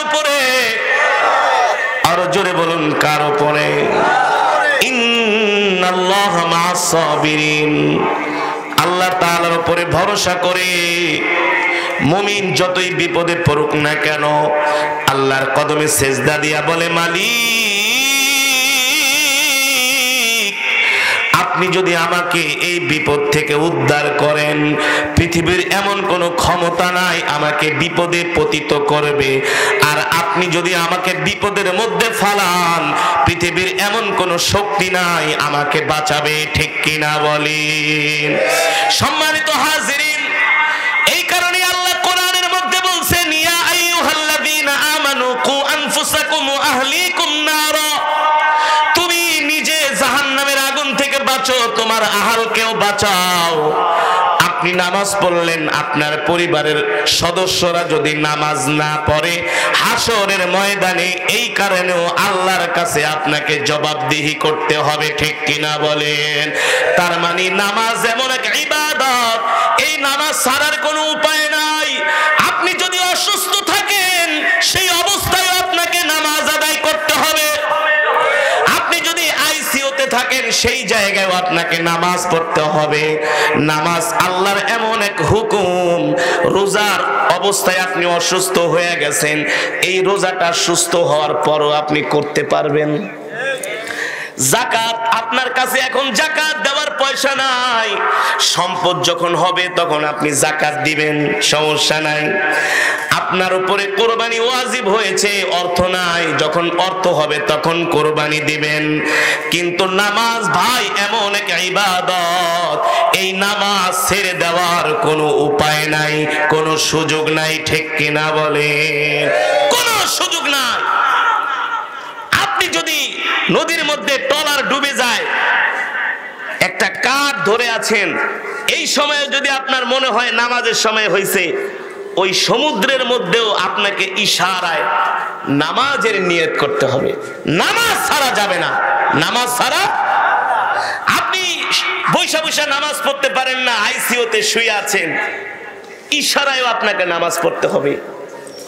উপরে? আরো জোরে বলুন, কার উপরে? ইন্নাল্লাহা মা'আস সাবিরিন। আল্লাহ তাআলার উপরে ভরসা করে মুমিন যতই বিপদে পড়ুক না কেন আল্লাহর কদমে সেজদা দিয়া বলে, মালিক আপনি যদি আমাকে এই বিপদ থেকে উদ্ধার করেন, পৃথিবীর এমন কোনো ক্ষমতা নাই আমাকে বিপদে পতিত করবে, আর আপনি যদি আমাকে বিপদের মধ্যে ফালান, পৃথিবীর এমন কোনো শক্তি নাই আমাকে বাঁচাবে। ঠিক কিনা বলেন? সম্মানিত হাজিরিন, এই কারণে আল্লাহ কোরআনের মধ্যে বলছেন, ইয়া আইয়ুহাল্লাযীনা আমানু কু আনফুসাকুম ওয়া আহলিকুম নারা। তুমি নিজে জাহান্নামের আগুন থেকে বাঁচো, তোমার আহলকেও বাঁচাও। আপনি নামাজ পড়লেন, আপনার পরিবারের সদস্যরা যদি নামাজ না পড়ে, হাসরের ময়দানে এই কারণেও আল্লাহর কাছে আপনাকে জবাবদিহি করতে হবে। ঠিক কিনা বলেন? তার মানে নামাজ এমন এক ইবাদত, এই নামাজ ছাড়ার কোনো উপায় নাই। আপনি যদি অসুস্থ থাকেন, সেই অবস্থায় আপনাকে নামাজ আদায় করতে হবে। আপনি যদি আইসিইউতে থাকেন, সেই জায়গায় আপনাকে নামাজ পড়তে হবে। নামাজ আল্লাহর এমন এক হুকুম, রোজার অবস্থায় আপনি অসুস্থ হয়ে গেছেন, এই রোজাটা সুস্থ হওয়ার পরও আপনি করতে পারবেন। যাকাত, আপনার কাছে এখন যাকাত দেওয়ার পয়সা নাই, সম্পদ যখন হবে তখন আপনি যাকাত দিবেন, সমস্যা নাই। আপনার উপরে কোরবানি ওয়াজিব হয়েছে, অর্থ নাই, যখন অর্থ হবে তখন কোরবানি দিবেন। কিন্তু নামাজ ভাই এমন এক ইবাদত, এই নামাজ ছেড়ে দেওয়ার কোনো উপায় নাই, কোনো সুযোগ নাই। ঠিক কিনা বলেন? কোনো সুযোগ নাই। আপনি যদি নদীর মধ্যে ট্রলার ডুবে যায়, একটা কাঠ ধরে আছেন, এই সময়ে যদি আপনার মনে হয় নামাজের সময় হয়েছে, ওই সমুদ্রের মধ্যেও আপনাকে ইশারায় নামাজের নিয়ত করতে হবে। নামাজ ছাড়া যাবে না, নামাজ ছাড়া। আপনি বৈশা বৈশা নামাজ পড়তে পারেন না, আইসিইউতে শুয়ে আছেন, ইশারায়ও আপনাকে নামাজ পড়তে হবে।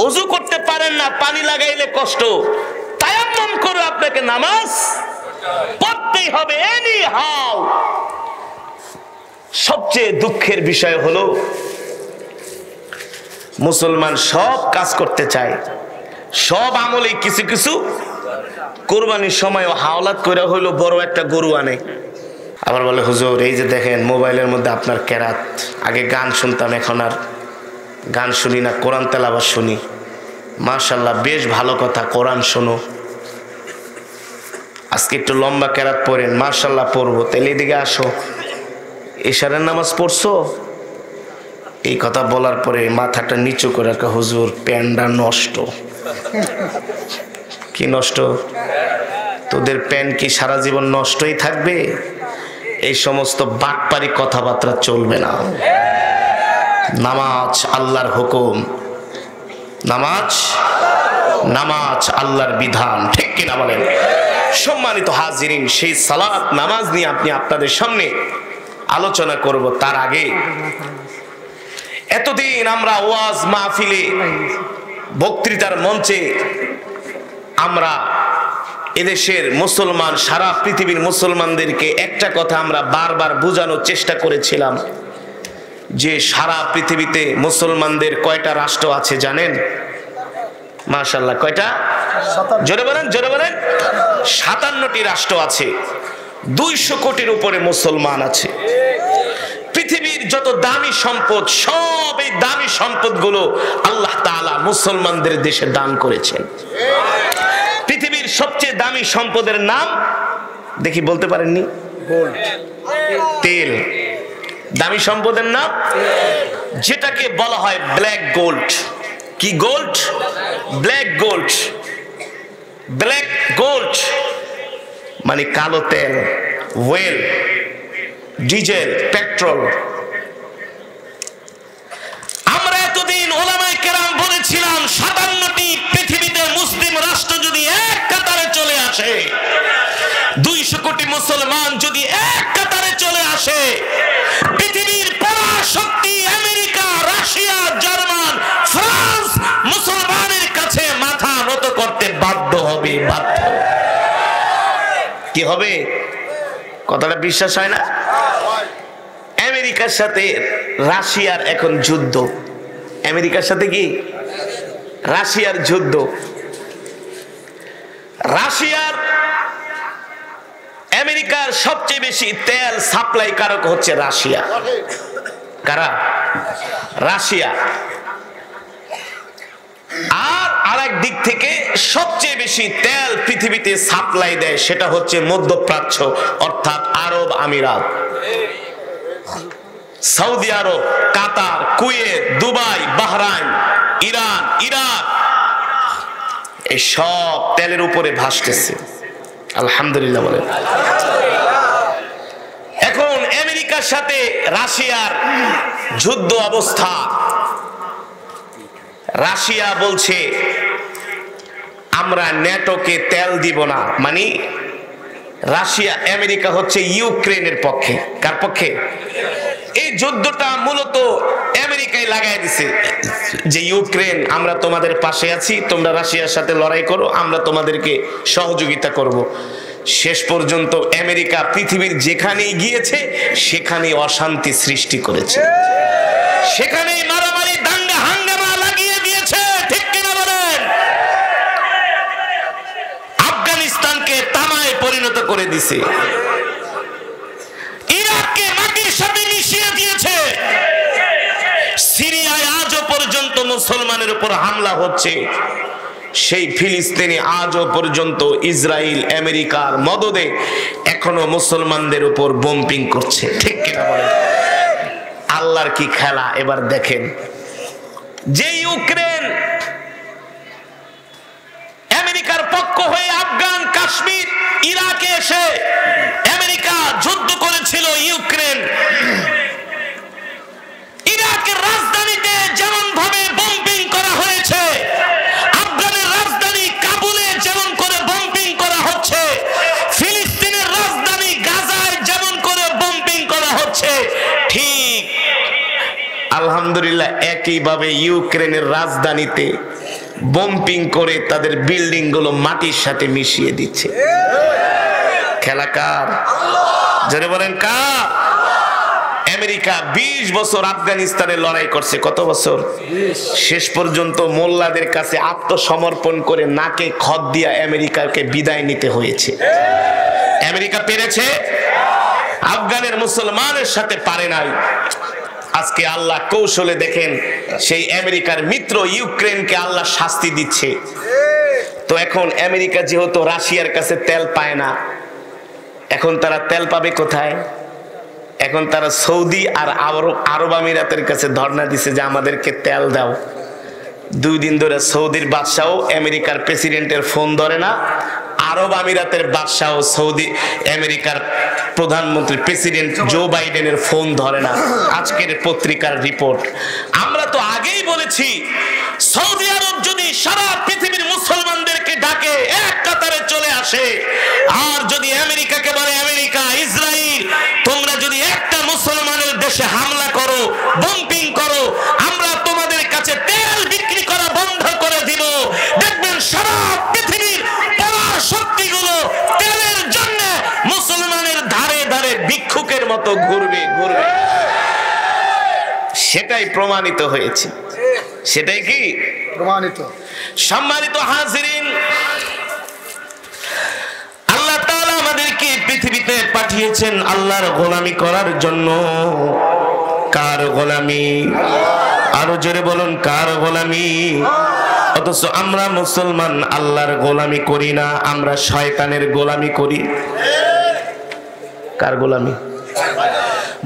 ওযু করতে পারেন না, পানি লাগাইলে কষ্ট, তায়াম্মুম করে আপনাকে নামাজ পড়তেই হবে এনি হাউ। সবচেয়ে দুঃখের বিষয় হলো মুসলমান সব কাজ করতে চায়, সব আমলে কিছু কিছু, কুরবানির সময় হাওলাত করে হইলো বড় একটা গরু আনে, আবার বলে হুজুর এই যে দেখেন মোবাইলের মধ্যে আপনার কেরাত, আগে গান শুনতাম এখন আর গান শুনি না, কোরআন তেলাওয়াত শুনি। মাশাআল্লাহ, বেশ ভালো কথা, কোরআন শোনো, আজকে একটু লম্বা কেরাত পড়েন, মাশাআল্লাহ পড়বো, তাহলে এদিকে আসো, ইশারের নামাজ পড়ছো? এই কথা বলার পরে মাথাটা নিচু করে রাখা, হুজুর প্যান্টটা নষ্ট। কি নষ্ট? তোদের প্যান্ট কি সারা জীবন নষ্টই থাকবে? এই সমস্ত বাটপারি কথাবার্তা চলবে না। নামাজ আল্লাহর হুকুম, নামাজ নামাজ আল্লাহর বিধান। ঠিক কিনা বলেন? সম্মানিত হাজিরিন, সেই সালাত নামাজ নিয়ে আপনি আপনাদের সামনে আলোচনা করব। তার আগে এতদিন আমরা ওয়াজ মাহফিলে, বক্তৃতার মঞ্চে আমরা এদেশের মুসলমান, সারা পৃথিবীর মুসলমানদেরকে একটা কথা আমরা বারবার বোঝানোর চেষ্টা করেছিলাম যে সারা পৃথিবীতে মুসলমানদের কয়টা রাষ্ট্র আছে জানেন? মাশাআল্লাহ, কয়টা? জোরে বলেন, জোরে বলেন। 57টি রাষ্ট্র আছে, 200 কোটির উপরে মুসলমান আছে। পৃথিবীর যত দামি সম্পদ, সব এই দামি সম্পদগুলো আল্লাহ তাআলা মুসলমানদের দেশে দান করেছেন। পৃথিবীর সবচেয়ে দামি সম্পদের নাম দেখি, বলতে পারেননি? তেল। দামি সম্পদের নাম, যেটাকে বলা হয় ব্ল্যাক গোল্ড। কি gold? Black gold. Black gold মানে কালো তেল, ওয়েল, ডিজেল, পেট্রোল। আমরা এতদিন ওলামায়ে কেরাম বলেছিলাম 57টি পৃথিবীতে মুসলিম রাষ্ট্র যদি এক কাতারে চলে আসে, 200 কোটি মুসলমান যদি এক কাতারে চলে আসে, পৃথিবীর পরাশক্তি আমেরিকা, রাশিয়া, জার্মান, ফ্রান্স মুসলমানের কাছে মাথা হবে? কথাটা বিশ্বাস হয় না? আমেরিকার সাথে রাশিয়ার এখন যুদ্ধ। আমেরিকার সাথে কি রাশিয়ার যুদ্ধ। রাশিয়ার আমেরিকার সবচেয়ে বেশি তেল সাপ্লাই কারক হচ্ছে রাশিয়া। কারা? রাশিয়া। আর আরেক দিক থেকে সবচেয়ে বেশি তেল পৃথিবীতে সাপ্লাই দেয় সেটা হচ্ছে মধ্যপ্রাচ্য, অর্থাৎ আরব আমিরাত, Saudi Arab, Qatar, Kuwait, Dubai, Bahrain, Iran, Iraq, এই সব তেলের উপরে ভাসতেছে। আলহামদুলিল্লাহ বলেন। এখন আমেরিকার সাথে রাশিয়ার যুদ্ধ অবস্থা। রাশিয়া বলছে আমরা ন্যাটোকে তেল দিব না। মানে রাশিয়া, আমেরিকা হচ্ছে ইউক্রেনের পক্ষে। কার পক্ষে? এই যুদ্ধটা মূলত আমেরিকায় লাগাই দিছে যে ইউক্রেন, আমরা তোমাদের পাশে আছি, তোমরা রাশিয়ার সাথে লড়াই করো, আমরা তোমাদেরকে সহযোগিতা করব। শেষ পর্যন্ত আমেরিকা পৃথিবীর যেখানেই গিয়েছে সেখানেই অশান্তি সৃষ্টি করেছে, সেখানেই মারামারি, দাঙ্গা হাঙ্গামা লাগিয়ে দিয়েছে। ঠিক কিনা বলেন? আফগানিস্তানকে তামায় পরিণত করে দিছে, ইরাককে মাটির সাথে মিশিয়ে দিয়েছে, সিরিয়ায় আজও পর্যন্ত মুসলমানের উপর হামলা হচ্ছে, সেই ফিলিস্তিনি আজও পর্যন্ত ইসরায়েল আমেরিকার মদদে এখনো মুসলমানদের উপর বোম্পিং করছে। ঠিক কিনা বলেন? আল্লাহর কি খেলা এবার দেখেন। যে ইউক্রেন আমেরিকার পক্ষ হয়ে আফগান, কাশ্মীর, ইরাকে এসে আমেরিকা যুদ্ধ করেছিল, ইউক্রেন ইরাকের রাজধানীতে যেমন ভাবে বোম্পিং করা হয়েছে, আফগানের রাজধানী কাবুলে যেমন করে বোম্পিং করা হচ্ছে, ফিলিস্তিনের রাজধানী গাজায় যেমন করে বোম্পিং করা হচ্ছে, ঠিক আলহামদুলিল্লাহ একইভাবে ইউক্রেনের রাজধানীতে বোম্পিং করে তাদের বিল্ডিং গুলো মাটির সাথে মিশিয়ে দিচ্ছে। খেলা কার? জোরে বলেন কার? আমেরিকা 20 বছর আফগানিস্তানে লড়াই করছে। কত বছর? শেষ পর্যন্ত মোল্লাদের কাছে আত্মসমর্পণ করে নাকে খত দিয়া আমেরিকাকে বিদায় নিতে হয়েছে। আমেরিকা পেরেছে, আফগানের মুসলমানের সাথে পারে নাই। আজকে আল্লাহ কৌশলে দেখেন সেই আমেরিকার মিত্র ইউক্রেনকে আল্লাহ শাস্তি দিচ্ছে। তো এখন আমেরিকা যেহেতু রাশিয়ার কাছে তেল পায় না, এখন তারা তেল পাবে কোথায়? এখন তারা সৌদি আর আরব আমিরাতের কাছে ধর্ণা দিছে যে আমাদেরকে তেল দাও। 2 দিন ধরে সৌদির বাদশাহ আমেরিকার প্রেসিডেন্টের ফোন ধরে না, আরব আমিরাতের বাদশাহ সৌদি আমেরিকার প্রধানমন্ত্রী প্রেসিডেন্ট জো বাইডেনের ফোন ধরে না। আজকের পত্রিকার রিপোর্ট। আমরা তো আগেই বলেছি সৌদি আরব যদি সারা পৃথিবীর মুসলমানদেরকে ডাকে এক কাতারে চলে আসে, আর যদি আমেরিকাকে বলে আমেরিকা, ইসরায়েল, তোমরা যদি একটা মুসলমানের দেশে হামলা করো, বোম্পিং করো, আমরা তোমাদের কাছে তেল বিক্রি করা বন্ধ করে দিব। দেখবেন সারা পৃথিবীর শক্তিগুলো তেলের জন্য মুসলমানের ধারে ধারে ভিক্ষুকের মতো ঘুরবে ঘুরবে। সেটাই প্রমাণিত হয়েছে। সেটাই কি প্রমাণিত। সম্মানিত হাজিরিন, আল্লাহ তাআলা আমাদেরকে পৃথিবীতে পাঠিয়েছেন আল্লাহর গোলামি করার জন্য। কার গোলামি? আরো জোরে বলুন, কার গোলামি? অথচ আমরা মুসলমান আল্লাহর গোলামি করি না, আমরা শয়তানের গোলামি করি। কার গোলামি?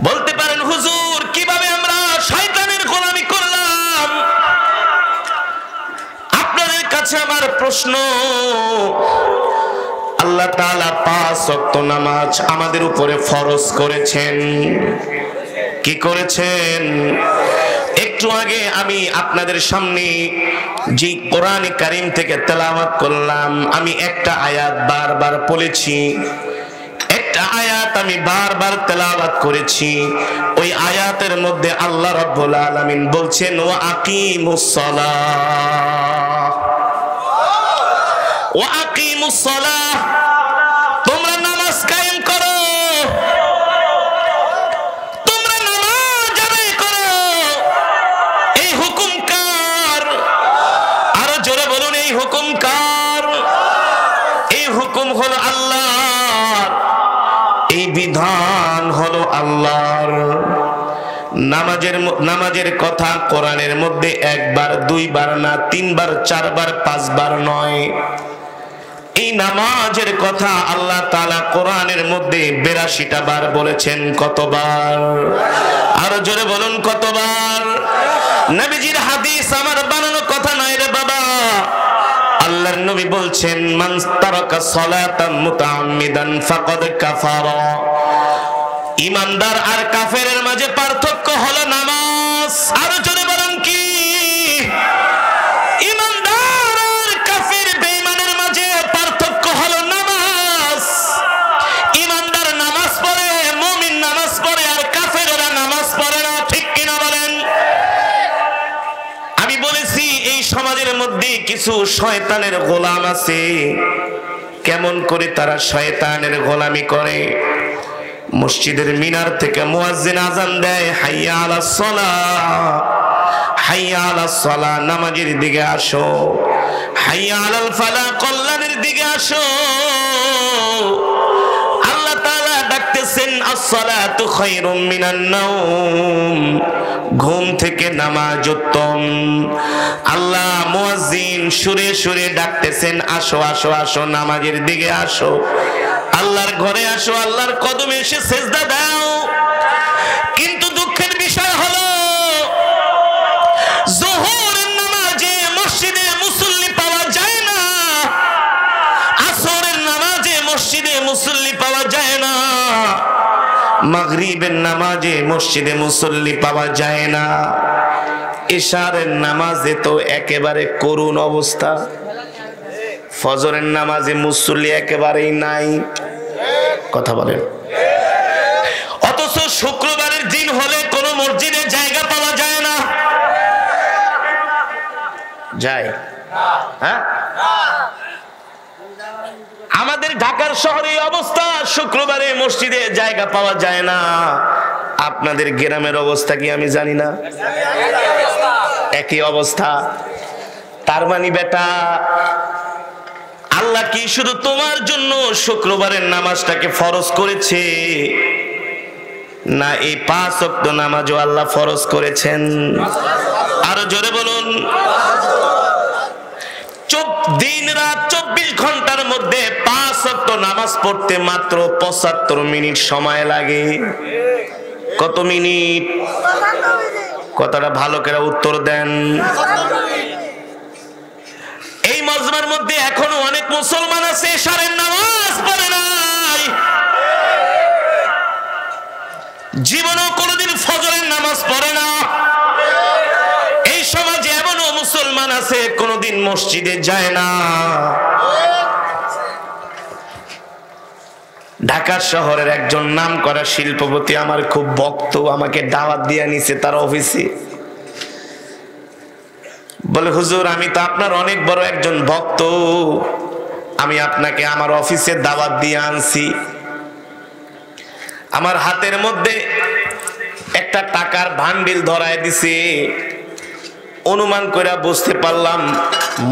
বলতে পারেন হুজুর কিভাবে আমরা শয়তানের গোলামি করলাম? আপনাদের কাছে আমার প্রশ্ন, আল্লাহ তাআলা 5 ওয়াক্ত নামাজ আমাদের উপরে ফরজ করেছেন। কি করেছেন? একটু আগে আমি আপনাদের সামনে যে কোরআনে কারীম থেকে তেলাওয়াত করলাম, আমি একটা আয়াত বারবার পড়েছি, একটা আয়াত আমি বারবার তেলাওয়াত করেছি। ওই আয়াতের মধ্যে আল্লাহ রাব্বুল আলামিন বলছেন ওয়া আকিমুস সালাহ, ওয়া আকিমুস সালাহ, তোমরা নামাজ নামাজের কথা কোরআনের মধ্যে একবার দুইবার না, তিনবার, চারবার, পাঁচবার নয়। এই নামাজের কথা আল্লাহ তাআলা কোরআনের মধ্যে 82টা বার বলেছেন। কতবার? আরো জোরে বলুন কতবার? নবীজির হাদিস আমার বানানো কথা নয় রে বাবা। আল্লাহর নবী বলছেন, মান তারাকা সালাতান মুতাআম্মিদান ফাকাদ কাফারা। ঈমানদার আর কাফেরের মাঝে পার্থক্য হলো নামাজ। আরো জোরে বলুন কি? ঈমানদার আর কাফের বেঈমানের মাঝে পার্থক্য হলো নামাজ। ঈমানদার নামাজ পড়ে, মুমিন নামাজ পড়ে, আর কাফেররা নামাজ পড়ে না। ঠিক কিনা বলেন? আমি বলেছি এই সমাজের মধ্যে কিছু শয়তানের গোলাম আছে। কেমন করে তারা শয়তানের গোলামি করে? মসজিদের মিনার থেকে মুয়াজ্জিন আযান দেয়, হাইয়া আলাস সালাহ, হাইয়া আলাস সালাহ, নামাজের দিকে আসো। হাইয়া আলাল ফালাহ, কল্যাণের দিকে আসো। আল্লাহ তাআলা ডাকতেছেন, আস-সালাতু খায়রুম মিনান নাওম, ঘুম থেকে নামাজ উত্তম। আল্লাহ মুয়াজ্জিন সুরে সুরে ডাকতেছেন, আসো আসো আসো, নামাজের দিকে আসো, আল্লাহর ঘরে আসো, আল্লাহর কদমে এসে সেজদা দাও। কিন্তু দুঃখের বিষয় হলো যোহরের নামাজে মসজিদে মুসল্লি পাওয়া যায় না, আসরের নামাজে মসজিদে মুসল্লি পাওয়া যায় না, মাগরিবের নামাজে মসজিদে মুসল্লি পাওয়া যায় না, ইশারের নামাজে তো একেবারে করুণ অবস্থা, ফজরের নামাজে মুসল্লি একেবারেই নাই। কথা বলেন। অথচ শুক্রবারের দিন হলে কোন মসজিদে জায়গা পাওয়া যায় না। যায়? হ্যাঁ, আমাদের ঢাকার শহরে অবস্থা, শুক্রবারে মসজিদে জায়গা পাওয়া যায় না। আপনাদের গ্রামের অবস্থা কি আমি জানি না, একই অবস্থা। তার মানে বেটা, আল্লাহ কি শুধু তোমার জন্য শুক্রবারের নামাজটাকে ফরজ করেছে, না এই 5 ওয়াক্ত নামাজও আল্লাহ ফরজ করেছেন? আরো জোরে বলুন। দিন রাত 24 ঘন্টার মধ্যে 5 ওয়াক্ত নামাজ পড়তে মাত্র 75 মিনিট সময় লাগে। কত মিনিট? কথাটা ভালো করে উত্তর দেন। এই মজমার মধ্যে এখনো অনেক মুসলমান আছে এশারের নামাজ পড়ে নাই, জীবনেও কোনোদিন ফজরের নামাজ পড়ে না। এই সমাজে এমনও মুসলমান আছে কোনোদিন মসজিদে যায় না। ঢাকা শহরের একজন নামকরা শিল্পপতি আমার খুব ভক্ত, আমাকে দাওয়াত দিয়ে নিছে তার অফিসে। বলে, হুজুর আমি তো আপনার অনেক বড় একজন ভক্ত, আমি আপনাকে আমার অফিসে দাওয়াত দিয়ে আনছি। আমার হাতের মধ্যে একটা টাকার ভান্ডিল ধরায় দিছে, অনুমান করে বুঝতে পারলাম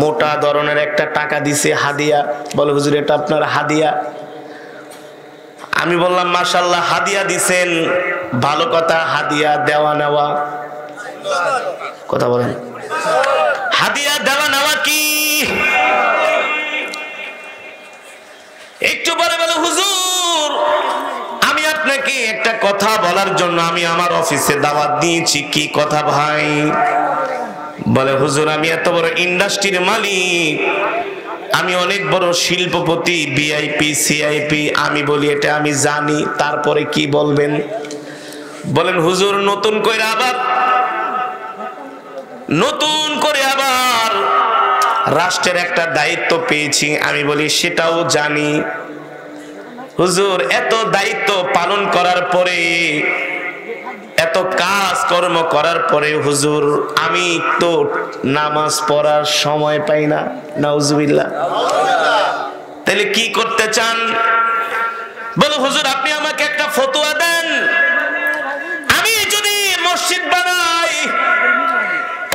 মোটা ধরনের একটা টাকা দিছে হাদিয়া। বলে, হুজুর এটা আপনার হাদিয়া। আমি বললাম, মাশাআল্লাহ হাদিয়া দিছেন, ভালো কথা, হাদিয়া দেওয়া নেওয়া। কথা বলেন, হাদিয়া দেওয়া নেওয়া কি? একটু পরে বলে, হুজুর আমি আপনাকে একটা কথা বলার জন্য আমি আমার অফিসে দাওয়াত দিয়েছি। কি কথা ভাই? বলে, হুজুর আমি এত বড় ইন্ডাস্ট্রির মালিক, আমি অনেক বড় শিল্পপতি, ভিআইপি সিআইপি। আমি বলি, এটা আমি জানি, তারপরে কি বলবেন? বলেন, হুজুর নতুন করে আবার রাষ্ট্রের একটা দায়িত্ব পেয়েছি। আমি বলি, সেটাও জানি। হুজুর এত দায়িত্ব পালন করার পরে, এত কাজ কর্ম করার পরে হুজুর আমি তো নামাজ পড়ার সময় পাই না। নাউজুবিল্লাহ। তাহলে কি করতে চান? বলো, হুজুর আপনি আমাকে একটা ফতোয়া দেন, আমি যদি মসজিদ বানাই,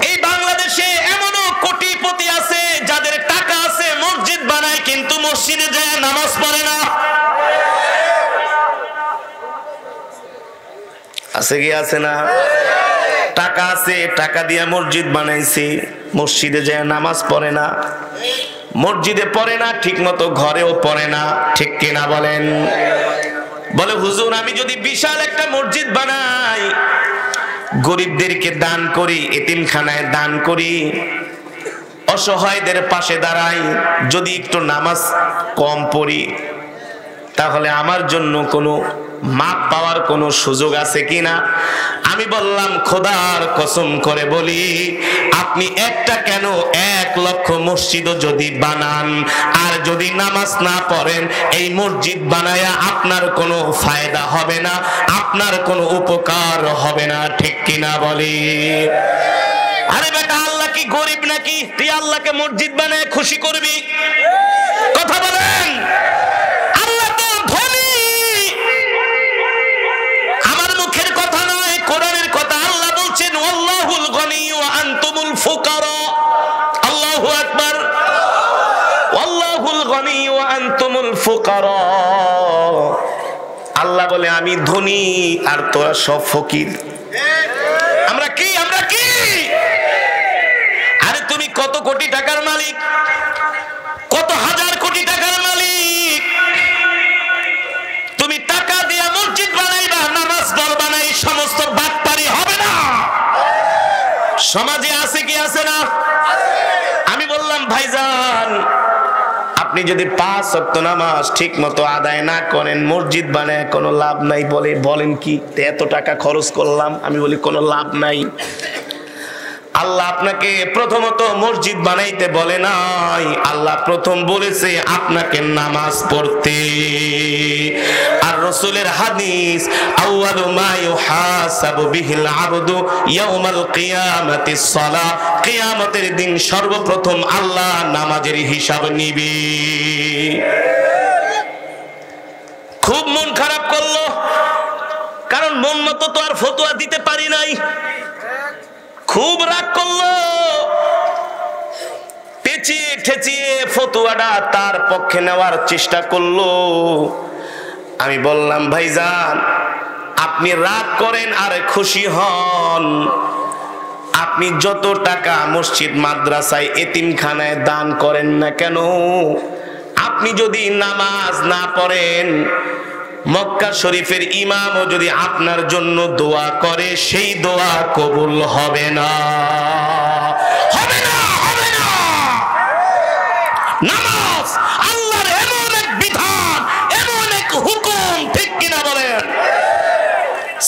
এই বাংলাদেশে এমনও কোটিপতি আছে যাদের টাকা আছে, মসজিদ বানায় কিন্তু মসজিদে যায় নামাজ পড়ে না। আছে কি আছে না? টাকা আছে, টাকা দিয়ে মসজিদ বানাইছি, মসজিদে যায় নামাজ পড়ে না, মসজিদে পড়ে না, ঠিক মতো ঘরেও পড়ে না, ঠিক কিনা বলেন? বলে হুজুর আমি যদি বিশাল একটা মসজিদ বানাই, গরিবদেরকে দান করি, এতিমখানায় দান করি, অসহায়দের পাশে দাঁড়াই, যদি একটু নামাজ কম পড়ি, তাহলে আমার জন্য কোনো মাপ পাওয়ার কোনো সুযোগ আছে কিনা? আমি বললাম খোদার কসম করে বলি, আপনি একটা কেন 1 লক্ষ মসজিদও যদি বানান আর যদি নামাজ না পড়েন, এই মসজিদ বানায়া আপনার কোনো ফায়দা হবে না, আপনার কোনো উপকার হবে না, ঠিক কিনা বলি? আরে বেটা, আল্লাহ কি গরিব নাকি তুই আল্লাহকে মসজিদ বানায় খুশি করবি? কথা বলেন। আল্লাহ তো ধনী, আমার মুখের কথা নয়, কোরআনের কথা। আল্লাহ বলছেন আল্লাহুল গনি ওয়া আনতুমুল ফুকারা। আল্লাহু আকবার। আল্লাহুল গনি ওয়া আনতুমুল ফুকারা। আল্লাহ বলে আমি ধনী আর তোরা সব ফকির। আমরা কি? আমরা কি? আরে তুমি কত কোটি টাকার মালিক, কত হাজার কোটি টাকার মালিক, তুমি টাকা দিয়ে মসজিদ বানাইবা, নামাজ পড়বা না, এই সমস্ত বাটপারি হবে না। সমাজে আছে কি আছে না? আমি বললাম ভাইজান, আপনি যদি 5 ওয়াক্ত নামাজ ঠিক মতো আদায় না করেন, মসজিদ বানায় কোনো লাভ নাই। বলেন কি এত টাকা খরচ করলাম? আমি বলি কোনো লাভ নাই। আল্লাহ আপনাকে প্রথমত মসজিদ বানাইতে বলে নাই, আল্লাহ প্রথম বলেছে আপনাকে নামাজ পড়তে। আর রাসূলের হাদিস, আউয়ালু মা ইউহাসাবু বিহিল আবদু ইয়াউমাল কিয়ামাতিস সালাহ, কিয়ামতের দিন সর্বপ্রথম আল্লাহ নামাজের হিসাব নিবে। খুব মন খারাপ করলো, কারণ মন মতো তো আর ফতোয়া দিতে পারি নাই। খুব রাগ করলো, পেঁচিয়ে ঠেচিয়ে ফতোয়াটা তার পক্ষে নেওয়ার চেষ্টা করলো। আমি বললাম ভাইজান, আপনি রাগ করেন আর খুশি হন, আপনি যত টাকা মসজিদ মাদ্রাসায় এতিমখানায় দান করেন না কেন, আপনি যদি নামাজ না পড়েন, মক্কা শরীফের ইমামও যদি আপনার জন্য দোয়া করে, সেই দোয়া কবুল হবে না। হবে না, হবে না। নামাজ আল্লাহর এমন এক বিধান, এমন এক হুকুম, ঠিক কিনা বলেন?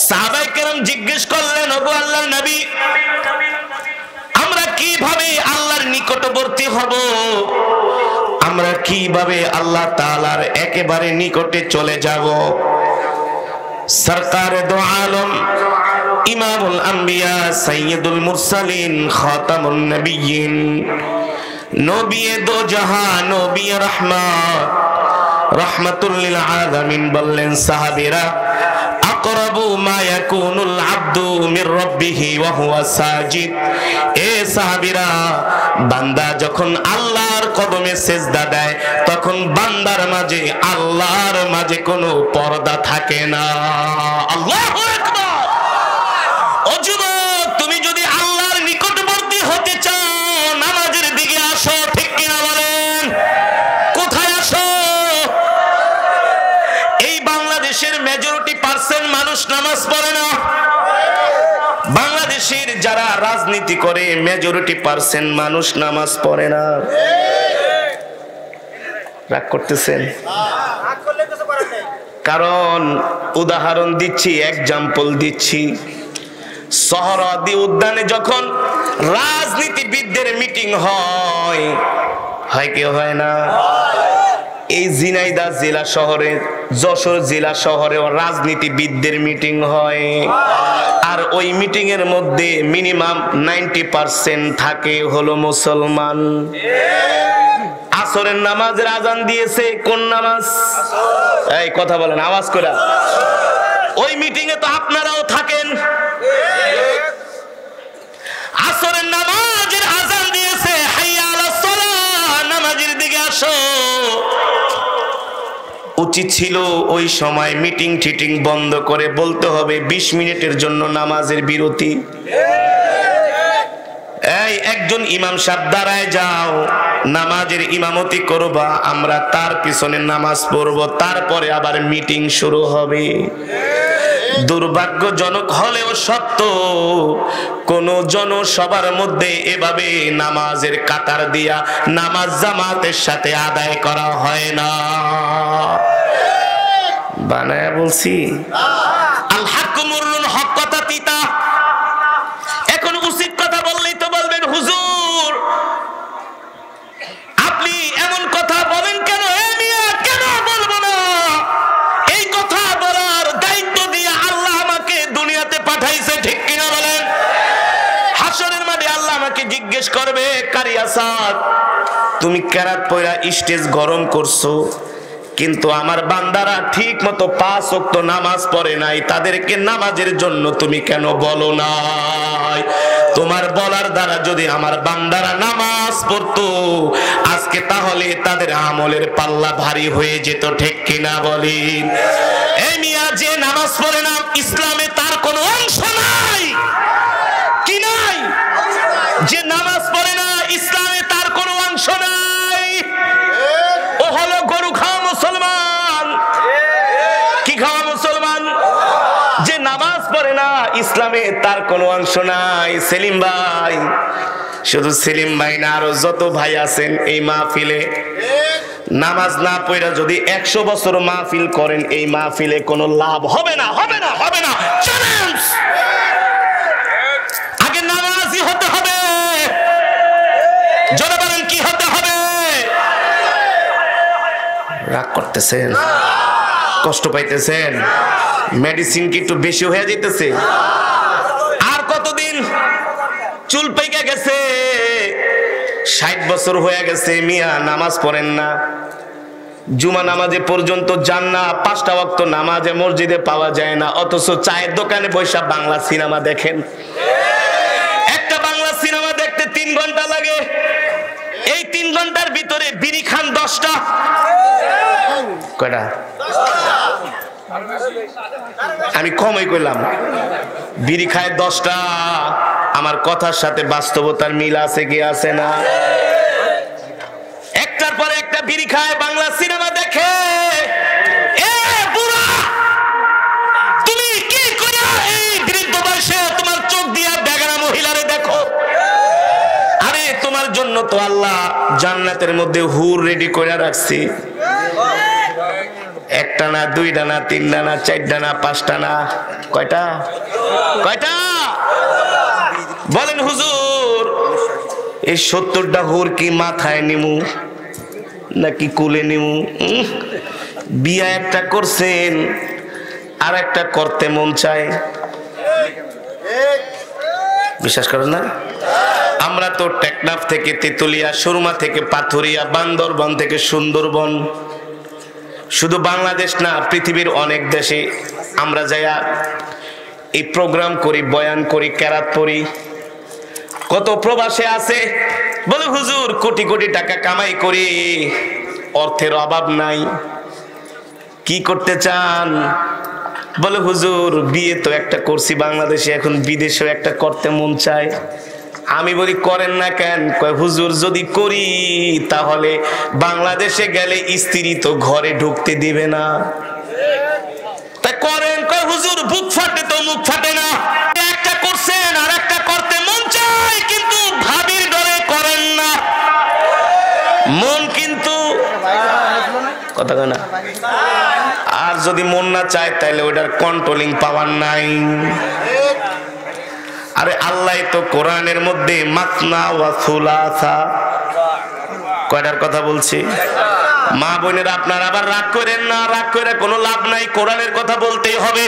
সাহাবায়ে কেরাম জিজ্ঞেস করলেন, ওগো আল্লাহর নবী, আমরা কিভাবে আল্লাহর নিকটবর্তী হব? আমরা কিভাবে আল্লাহ তাআলার একেবারে নিকটে চলে যাব? সরকারে দো আলম, ইমামুল আম্বিয়া, সাইয়্যিদুল মুরসালিন, খাতামুন নবিয়্যিন, নবিয়ে দো জাহান, নবিয়ে রাহমাত, রাহমাতুল লিল আলামিন বললেন, সাহাবীরা, আকরাবু মা ইয়াকুনুল আবদু মির রাব্বিহি ওয়া হুয়া সাজিদ। এ সাহাবীরা, বান্দা যখন আল্লাহর কদমে সিজদা দেয়, তখন বান্দার মাঝে আল্লাহর মাঝে কোনো পর্দা থাকে না। আল্লাহু আকবার। ও যুবক, তুমি যদি আল্লাহর নিকটবর্তী হতে চাও, নামাজের দিকে আসো, ঠিক কিনা বলেন? কোথায় আসো? এই বাংলাদেশের মেজরিটি পার্সেন্ট মানুষ নামাজ পড়ে না। বাংলাদেশের যারা রাজনীতি করে, মেজরিটি পার্সেন্ট মানুষ নামাজ পড়ে না। রাগ করতেছেন? কারণ উদাহরণ দিচ্ছি, এক্সাম্পল দিচ্ছি। সোহরাওয়ার্দী উদ্যানে যখন রাজনীতিবিদদের মিটিং হয়, হয় কি হয় না? এই ঝিনাইদহ জেলা শহরে, যশোর জেলা শহরে রাজনীতিবিদদের মিটিং হয়। আর ওই মিটিং এর মধ্যে মিনিমাম 90% থাকে হলো মুসলমান। আসরের নামাজের আজান দিয়েছে, কোন নামাজ? এই কথা বলেন আওয়াজ করে। ওই মিটিং এ তো আপনারাও থাকেন। আসরের নামাজের আজান দিয়েছে, হাইয়া আলাস সালাহ, নামাজের দিকে আসো। উচিত ছিল ওই সময় মিটিং টিটিং বন্ধ করে বলতে হবে 20 মিনিটের জন্য নামাজের বিরতি। এই একজন ইমাম সাহেব দাঁড়ায় যাও, নামাজের ইমামতি করবা, আমরা তার পিছনে নামাজ পড়ব, তারপরে আবার মিটিং শুরু হবে। দুর্ভাগ্যজনক হলেও সত্য, কোন জনসভার মধ্যে এভাবে নামাজের কাতার দিয়া নামাজ জামাতের সাথে আদায় করা হয় না। বানায়া বলছি, আল হক মুররুন, হক কথা তিতা। এখন উচিত কথা বললেই তো বলবেন হুজুর আপনি এমন কথা বলেন কেন? কেন বলবো না? এই কথা বলার দায়িত্ব দিয়ে আল্লাহ আমাকে দুনিয়াতে পাঠাইছে, ঠিক কিনা বলেন? হাসরের মাঠে আল্লাহ আমাকে জিজ্ঞেস করবে, কারি আসাদ তুমি কেরাত পয়রা স্টেজ গরম করছো, কিন্তু আমার বান্দারা ঠিক মতো 5 ওয়াক্ত নামাজ পড়ে নাই, তাদেরকে নামাজের জন্য তুমি কেন বলো নাই? তোমার বলার দ্বারা যদি আমার বান্দারা নামাজ পড়তো আজকে, তাহলে তাদের আমলের পাল্লা ভারী হয়ে যেত, ঠিক কিনা বলেন? এই মিয়া যে নামাজ পড়ে না ইসলামে তার কোনো অংশ নাই, কি নাই? যে নামাজ পড়ে না ইসলামে তার কোনো অংশ নাই। ও হলো গরু খাওয়া মুসলমান। কি খাওয়া মুসলমান? যে নামাজ পড়ে না ইসলামে তার কোনো অংশ নাই। সেলিম ভাই, শুধু সেলিম ভাই না, আরো যত ভাই আছেন এই মাহফিলে, নামাজ না পড়া যদি 100 বছর মাহফিল করেন, এই মাহফিলে কোনো লাভ হবে না, হবে না, হবে না। চ্যালেঞ্জ, আগে নামাজি হতে হবে। জোরে বলেন কি হতে হবে? রাগ করতেছেন, কষ্ট পাইতেছেন, মেডিসিন কি একটু বেশি হয়ে যেতেছে? আর কতদিন? চুল পেকে গেছে, 60 বছর হয়ে গেছে, মিয়া নামাজ পড়েন না, জুমা নামাজে পর্যন্ত যান না, 5টা ওয়াক্ত নামাজে মসজিদে পাওয়া যায় না, অথচ চায়ের দোকানে বসে বাংলা সিনেমা দেখেন। একটা বাংলা সিনেমা দেখতে 3 ঘন্টা লাগে, এই 3 ঘন্টার ভিতরে বিড়ি খান 10টা। কয়টা? আমি কমই কইলাম, বিড়ি খায় 10টা। আমার কথার সাথে বাস্তবতার মিল আছে কি আছে না? একটার পর একটা বিড়ি খায়, বাংলা সিনেমা দেখে। এ বুড়া, তুমি কি করে এই বৃদ্ধ বয়সে তোমার চোখ দিয়ে বেগানা মহিলারে দেখো? আরে তোমার জন্য তো আল্লাহ জান্নাতের মধ্যে হুর রেডি করে রাখছি। 1টা না, 2টা না, 3টা না, 4টা না, 5টা না, কয়টা? কয়টা বলেন হুজুর? এই 70টা হুর কি মাথায় নিমু নাকি কুলে নিমু? বিয়া একটা করছেন, আর একটা করতে মন চায়, বিশ্বাস করেন না? আমরা তো টেকনাফ থেকে তেতুলিয়া, সুরমা থেকে পাথুরিয়া, বান্দরবন থেকে সুন্দরবন, শুধু বাংলাদেশ না পৃথিবীর অনেক দেশে আমরা যাইয়া এই প্রোগ্রাম করি, বয়ান করি, কেরাত পড়ি। কত প্রবাসে আছে বলে হুজুর কোটি কোটি টাকা কামাই করি, অর্থের অভাব নাই, কি করতে চান? বলে হুজুর বিয়ে তো একটা করছি বাংলাদেশে, এখন বিদেশেও একটা করতে মন চায়। আমি বলি করেন না কেন? কয় হুজুর যদি করি তাহলে বাংলাদেশে গেলে স্ত্রী তো ঘরে ঢুকতে দিবে না, তাই করেন। কয় হুজুর বুক ফাটে তো মুখ ফাটে না। একটা করছেন আর একটা করতে মন চায়, কিন্তু ভাবির ডরে করেন না। মন কিন্তু কথা কয় না। আর যদি মন না চায় তাহলে ওইটার কন্ট্রোলিং পাওয়ার নাই। আরে আল্লাহ তো কোরআনের মধ্যে মাসনা ওয়া সুলাসা কয়টার কথা বলছি? মা বোনেরা আপনারা আবার রাগ করেন না, রাগ করে কোনো লাভ নাই, কোরআনের কথা বলতেই হবে,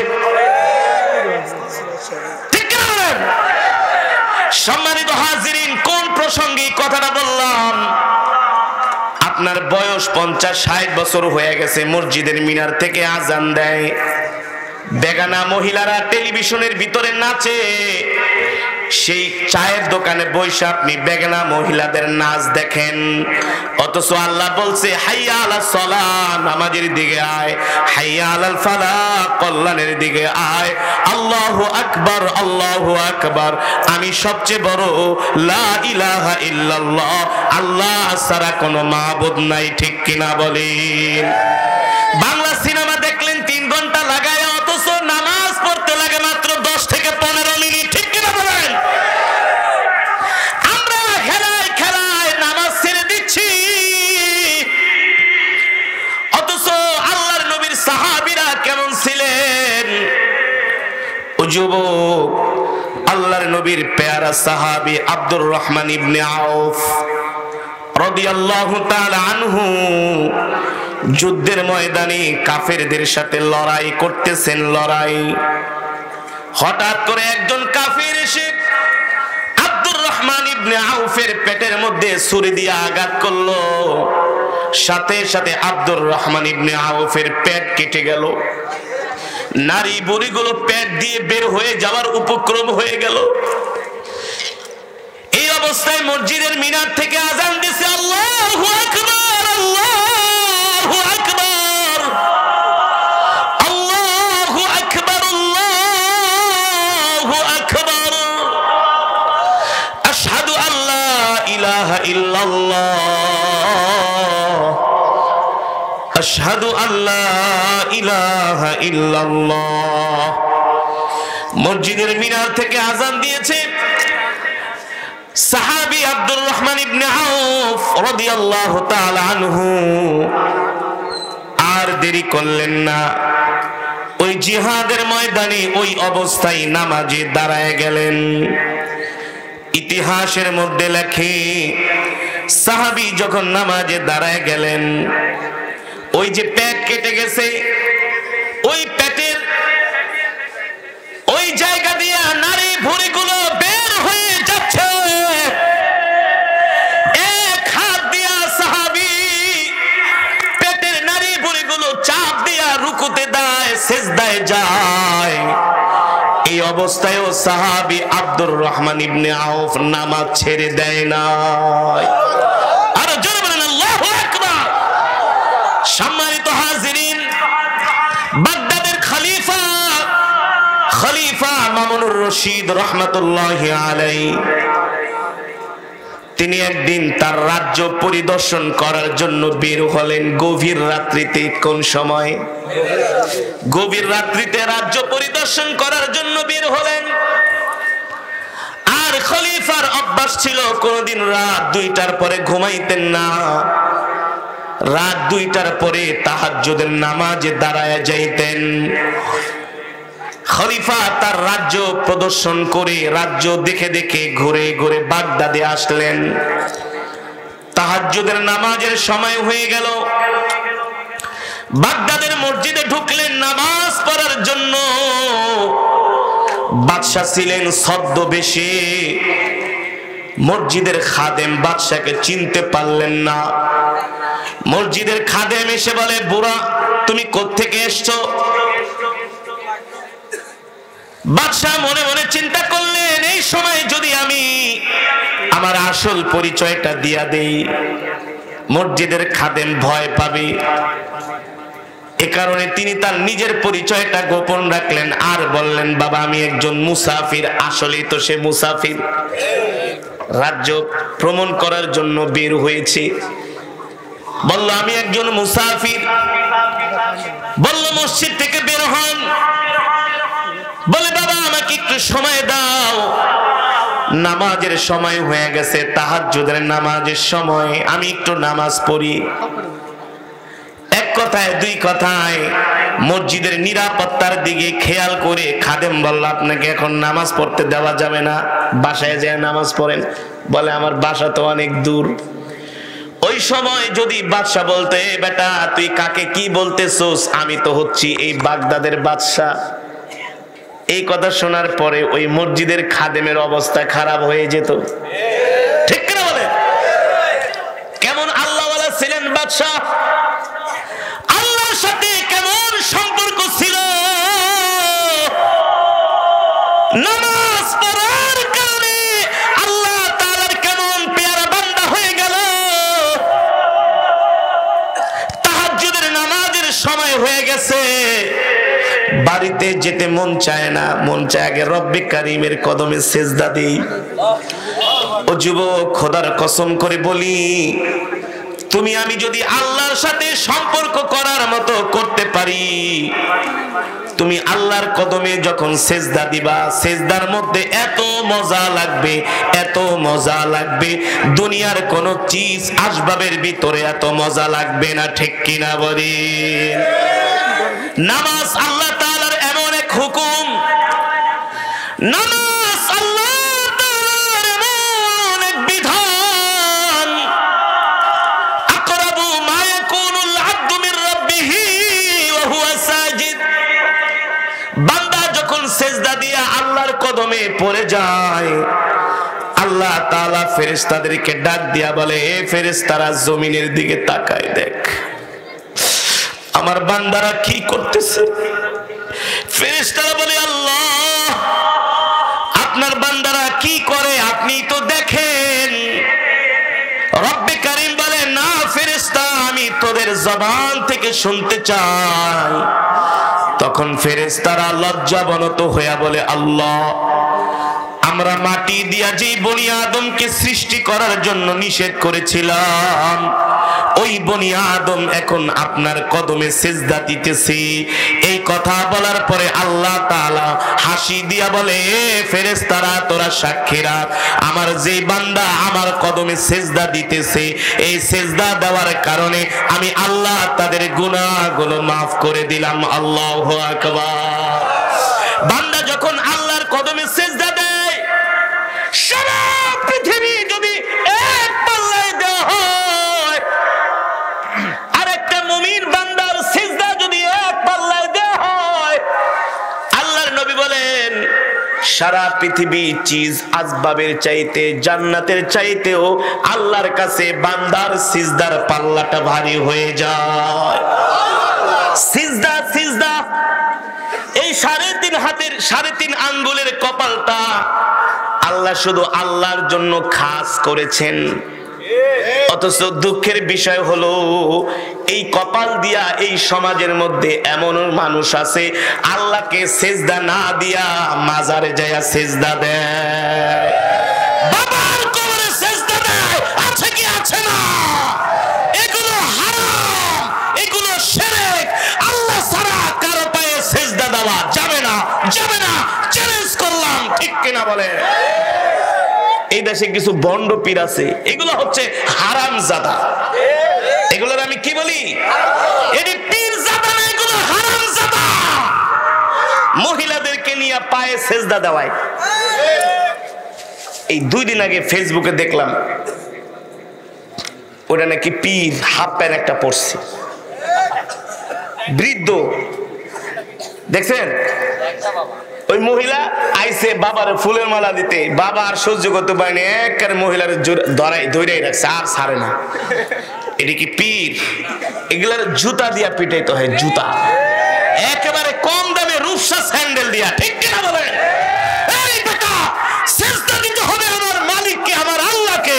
ঠিক না? সম্মানিত হাজিরিন, কোন প্রসঙ্গে কথাটা বললাম? আপনার বয়স 50-60 বছর হয়ে গেছে, মসজিদের মিনার থেকে আজান দেয়, বেগানা মহিলারা টেলিভিশনের ভিতরে নাচে, সেই চায়ের দোকানে বসে আপনি বেগানা মহিলাদের নাচ দেখেন, অথচ আল্লাহ বলছে হাইয়া আলাস সালাহ, নামাজের দিকে আয়, হাইয়া আলাল ফালাহ, কল্যাণের দিকে আয়, আল্লাহু আকবার, আল্লাহু আকবার, আমি সবচেয়ে বড়, লা ইলাহা ইল্লাল্লাহ, আল্লাহ ছাড়া কোনো মাবুদ নাই। ঠিক কিনা বলেন? বাংলা সিনেমা দেখলেন 3 ঘন্টা লাগায়, অথচ নামাজ পড়তে লাগে মাত্র 10 থেকে 15 মিনিট। ঠিক কিনা বলেন? আমরা খেলায় খেলায় নামাজ ছেড়ে দিচ্ছি, অথচ আল্লাহর নবীর সাহাবীরা কেমন ছিলেন? ও যুবক, আল্লাহর নবীর পেয়ারা সাহাবী আব্দুর রহমান ইবনে আউফ রাদিয়াল্লাহু তাআলা আনহু যুদ্ধের ময়দানে কাফেরদের সাথে লড়াই করতেছেন। লড়াই, হঠাৎ করে একজন কাফের এসে আব্দুর রহমান ইবনে আউফের পেটের মধ্যে ছুরি দিয়ে আঘাত করলো। সাথে সাথে আব্দুর রহমান ইবনে আউফের পেট কেটে গেল। নারী বুড়িগুলো পেট দিয়ে বের হয়ে যাওয়ার উপক্রম হয়ে গেল। এই অবস্থায় মসজিদের মিনার থেকে আযান দিছে, আল্লাহু আকবার, আল্লাহু আকবার, আল্লাহু আকবার, আল্লাহু আকবার, আশহাদু আল্লা ইলাহা ইল্লাল্লাহ, আশহাদু আল্লা ইলাহা ইল্লাল্লাহ। মসজিদের মিনার থেকে আযান দিয়েছে। সাহাবী আব্দুর রহমান ইবনে আউফ রাদিয়াল্লাহু তাআলা আনহু আর দেরি করলেন না, ওই জিহাদের ময়দানে ওই অবস্থায় নামাজে দাঁড়ায় গেলেন। ইতিহাসের মধ্যে লেখে, সাহাবী যখন নামাজে দাঁড়ায় গেলেন, ওই যে পেট কেটে গেছে, ওই পেটের ওই জায়গা দিয়ে নারী ভুঁড়িগুলো বের হয়ে যাচ্ছে। এক হাত দিয়া সাহাবী পেটের নারী ভুঁড়িগুলো চাপ দিয়া রুকুতে দেয়, সিজদায় যায়। এই অবস্থায়ও সাহাবী আব্দুর রহমান ইবনে আউফ নামাজ ছেড়ে দেয় না। আর জোরে বলেন আল্লাহু আকবার। সম্মানিত হাজিরিন, বাগদাদের খলিফা মামুনুর রশিদ রাহমাতুল্লাহি আলাইহি, তিনি একদিন তার রাজ্য পরিদর্শন করার জন্য বের হলেন গভীর রাত্রিতে। কোন সময়? গভীর রাত্রিতে রাজ্য পরিদর্শন করার জন্য বের হলেন। আর খলিফার অভ্যাস ছিল কোনদিন রাত 2টার পরে ঘুমাইতেন না। রাত 2টার পরে তাহাজ্জুদের নামাজে দাঁড়ায় যাইতেন। খলিফা তার রাজ্য প্রদর্শন করে, রাজ্য দেখে দেখে ঘুরে ঘুরে বাগদাদে আসলেন। তাহাজ্জুদের নামাজের সময় হয়ে গেল। বাগদাদের মসজিদে ঢুকলেন নামাজ পড়ার জন্য। বাদশা ছিলেন ছদ্মবেশে। মসজিদের খাদেম বাদশাকে চিনতে পারলেন না। মসজিদের খাদেম এসে বলে, বুড়া তুমি কোত্থেকে এসছো? বাদশা মনে মনে চিন্তা করলেন, এই সময় যদি আমি আমার আসল পরিচয়টা দিয়া দেই, মসজিদের খাদেম ভয় পাবে। এ কারণে তিনি তার নিজের পরিচয়টা গোপন রাখলেন। আর বললেন, বাবা আমি একজন মুসাফির। আসলেই তো সে মুসাফির, রাজ্য ভ্রমণ করার জন্য বের হয়েছে। বলল আমি একজন মুসাফির। বলল মসজিদ থেকে বের হন। বলে বাবা আমাকে একটু সময় দাও, নামাজের সময় হয়ে গেছে, তাহাজ্জুদের নামাজের সময়, আমি একটু নামাজ পড়ি। এক কথায় দুই কথায় মসজিদের নিরাপত্তার দিকে খেয়াল করে খাদেম বলল, আপনাকে এখন নামাজ পড়তে দেওয়া যাবে না, বাসায় যায় নামাজ পড়েন। বলে আমার বাসা তো অনেক দূর। ওই সময় যদি বাদশা বলতে, বেটা তুই কাকে কি বলতেছস, আমি তো হচ্ছি এই বাগদাদের বাদশা। এই কথা শোনার পরে ওই মসজিদের খাদেমের অবস্থা খারাপ হয়ে যেত। ঠিক কিনা বলে? কেমন আল্লাহওয়ালা ছিলেন বাদশা, আল্লাহর সাথে কেমন সম্পর্ক ছিল। নামাজ পড়ার কারণে বাড়িতে যেতে মন চায় না, মন চায় আগে রব্বে কারিমের কদমে সেজদা দেই। ও যুবক, খোদার কসম করে বলি, তুমি আমি যদি আল্লাহর সাথে সম্পর্ক করার মতো করতে পারি, তুমি আল্লাহর কদমে যখন সেজদা দিবা, সেজদার মধ্যে এত মজা লাগবে, এত মজা লাগবে, দুনিয়ার কোন চিজ আসবাবের ভিতরে এত মজা লাগবে না। ঠিক কিনা বলেন? নামাজ আল্লাহ তাআলার এমন এক হুকুম, নামাজ আল্লাহ তাআলার এমন এক বিধান, আকরাবু মা ইয়াকুনুল আবদু মির রাব্বিহি ওয়া হুয়া সাজিদ। বান্দা যখন সেজদা দিয়া আল্লাহর কদমে পড়ে যায়, আল্লাহ তাআলা ফেরেশতাদেরকে ডাক দিয়া বলে, এ ফেরেশতারা জমিনের দিকে তাকায় দেখ, আমার বান্দারা কি করতেছে। ফেরেশতারা বলে, আল্লাহ, আপনার বান্দারা কি করে আপনি তো দেখেন। রব্বে কারীম বলে, না ফেরেশতা, আমি তোদের জবান থেকে শুনতে চাই। তখন ফেরেশতারা লজ্জাবনত হইয়া বলে, আল্লাহ, আমরা মাটি দিয়া যে বনি আদমকে সৃষ্টি করার জন্য নিষেধ করেছিলাম, ওই বনি আদম এখন আপনার কদমে সেজদা দিতেছে। এই কথা বলার পরে আল্লাহ তাআলা হাসি দিয়া বলে, এ ফেরেশতারা, তোরা সাক্ষী রাখ, আমার যে বান্দা আমার কদমে সেজদা দিতেছে, এই সেজদা দেওয়ার কারণে আমি আল্লাহ তাদের গুনাহগুলো মাফ করে দিলাম। আল্লাহু আকবার। বান্দা যখন আল্লাহর কদমে সেজদা দেয়, সারা পৃথিবী যদি এক পাল্লায় দেওয়া হয়, আরেকটা মুমিন বান্দার সিজদা যদি এক পাল্লায় দেওয়া হয়, আল্লাহর নবী বলেন, সারা পৃথিবী চিজ আসবাবের চাইতে, জান্নাতের চাইতেও আল্লাহর কাছে বান্দার সিজদার পাল্লাটা ভারী হয়ে যায়। সিজদা, সিজদা, এই 3.5 হাতের 3.5 আঙ্গুলের কপালটা আল্লাহ শুধু আল্লাহর জন্য খাস করেছেন। অথচ দুঃখের বিষয় হলো, এই কপাল দিয়া এই সমাজের মধ্যে এমন মানুষ আছে, আল্লাহকে সেজদা না দিয়া মাজারে যায় সেজদা দেয়, বাবার কবরে সেজদা দেয়। আছে কি আছে না? এগুলো হারাম, এগুলো শিরক। আল্লাহ ছাড়া কারো পায়ে সেজদা দেওয়া যাবে না, যাবে না। চ্যালেঞ্জ করলাম, ঠিক কিনা বলে? এই দেশে কিছু বন্ড পীর আছে, এগুলো হচ্ছে হারামজাদা। এগুলোর আমি কি বলি? এটি পীর জাদা না, এগুলো হারামজাদা। মহিলাদেরকে নিয়ে পায়ে সেজদা দেওয়ায়। এই 2 দিন আগে ফেসবুকে দেখলাম, ওটা নাকি পীর হাফ প্যান্ট একটা পরছে, বৃদ্ধ, দেখছেন? ওই মহিলা আইসে বাবার ফুলের মালা দিতে, বাবা আর সহ্য করতে পারেনি, একেবারে মহিলার ধরে রাখছে, আর ছাড়ে না। এটি কি পীর? এগুলার জুতা দিয়া পিটাইতে হয়, জুতা, একেবারে কম দামে রূপসা স্যান্ডেল দিয়া। ঠিক কিনা বলেন? এই বেটা, সেজদা দিতে হবে আমার মালিককে, আমার আল্লাহকে,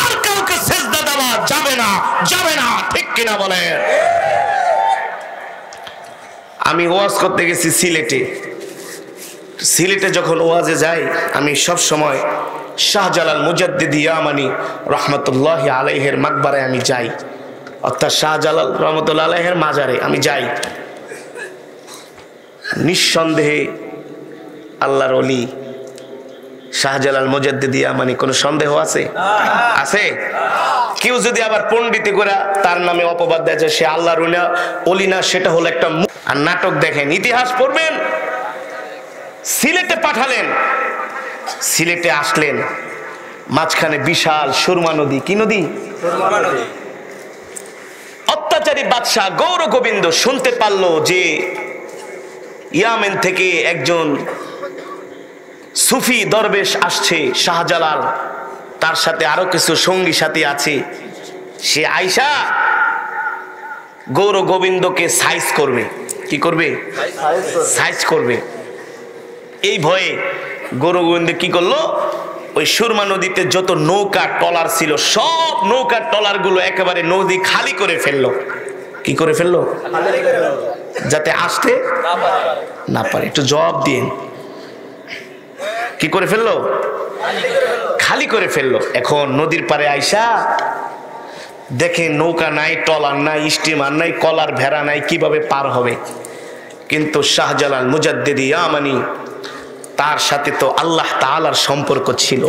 আর কাউকে সেজদা দেওয়া যাবে না, যাবে না। ঠিক কিনা বলেন? আমি ওয়াজ করতে গেছি সিলেটে। সিলেটে যখন ওয়াজে যাই, আমি সব সময় শাহজালাল মুজাদ্দিদি ইয়ামানি রহমতুল্লাহি আলাইহির মাকবারায় আমি যাই, অর্থাৎ শাহজালাল রহমতুল্লাহ আলাইহির মাজারে আমি যাই। নিঃসন্দেহে আল্লাহর ওলি শাহজালাল মুজাদ্দিদি ইয়ামানি, কোনো সন্দেহ আছে? আছে? কেউ যদি আবার পণ্ডিতি করে তার নামে অপবাদ দেয় যে সে আল্লাহর ওলি না, সেটা হলো একটা। আর নাটক দেখেন, ইতিহাস পড়বেন। সিলেটে পাঠালেন, সিলেটে আসলেন, মাঝখানে বিশাল সুরমা নদী। কি নদী? অত্যাচারী বাদশাহ গৌর গোবিন্দ শুনতে পারলো যে ইয়ামেন থেকে একজন সুফি দরবেশ আসছে, শাহজালাল, তার সাথে আরো কিছু সঙ্গী সাথী আছে। সে আইসা গৌর গোবিন্দকে সাইজ করবে। কি করবে? সাইজ করবে। এই ভয়ে গৌর গোবিন্দ কি করলো, ওই সুরমা নদীতে যত নৌকা টলার ছিল, সব নৌকার টলার গুলো একেবারে নদী খালি করে ফেললো। কি করে ফেললো? যাতে আসতে না পারে? একটু জবাব দিন। কি করে ফেললো? খালি করে ফেললো। এখন নদীর পারে আইসা দেখে নৌকা নাই, ট্রলার নাই, স্টিমার নাই, কলার ভেড়া নাই, কিভাবে পার হবে? কিন্তু শাহজালাল মুজাদ্দিদি ইয়ামানি তার সাথে তো আল্লাহ তাআলার সম্পর্ক ছিল।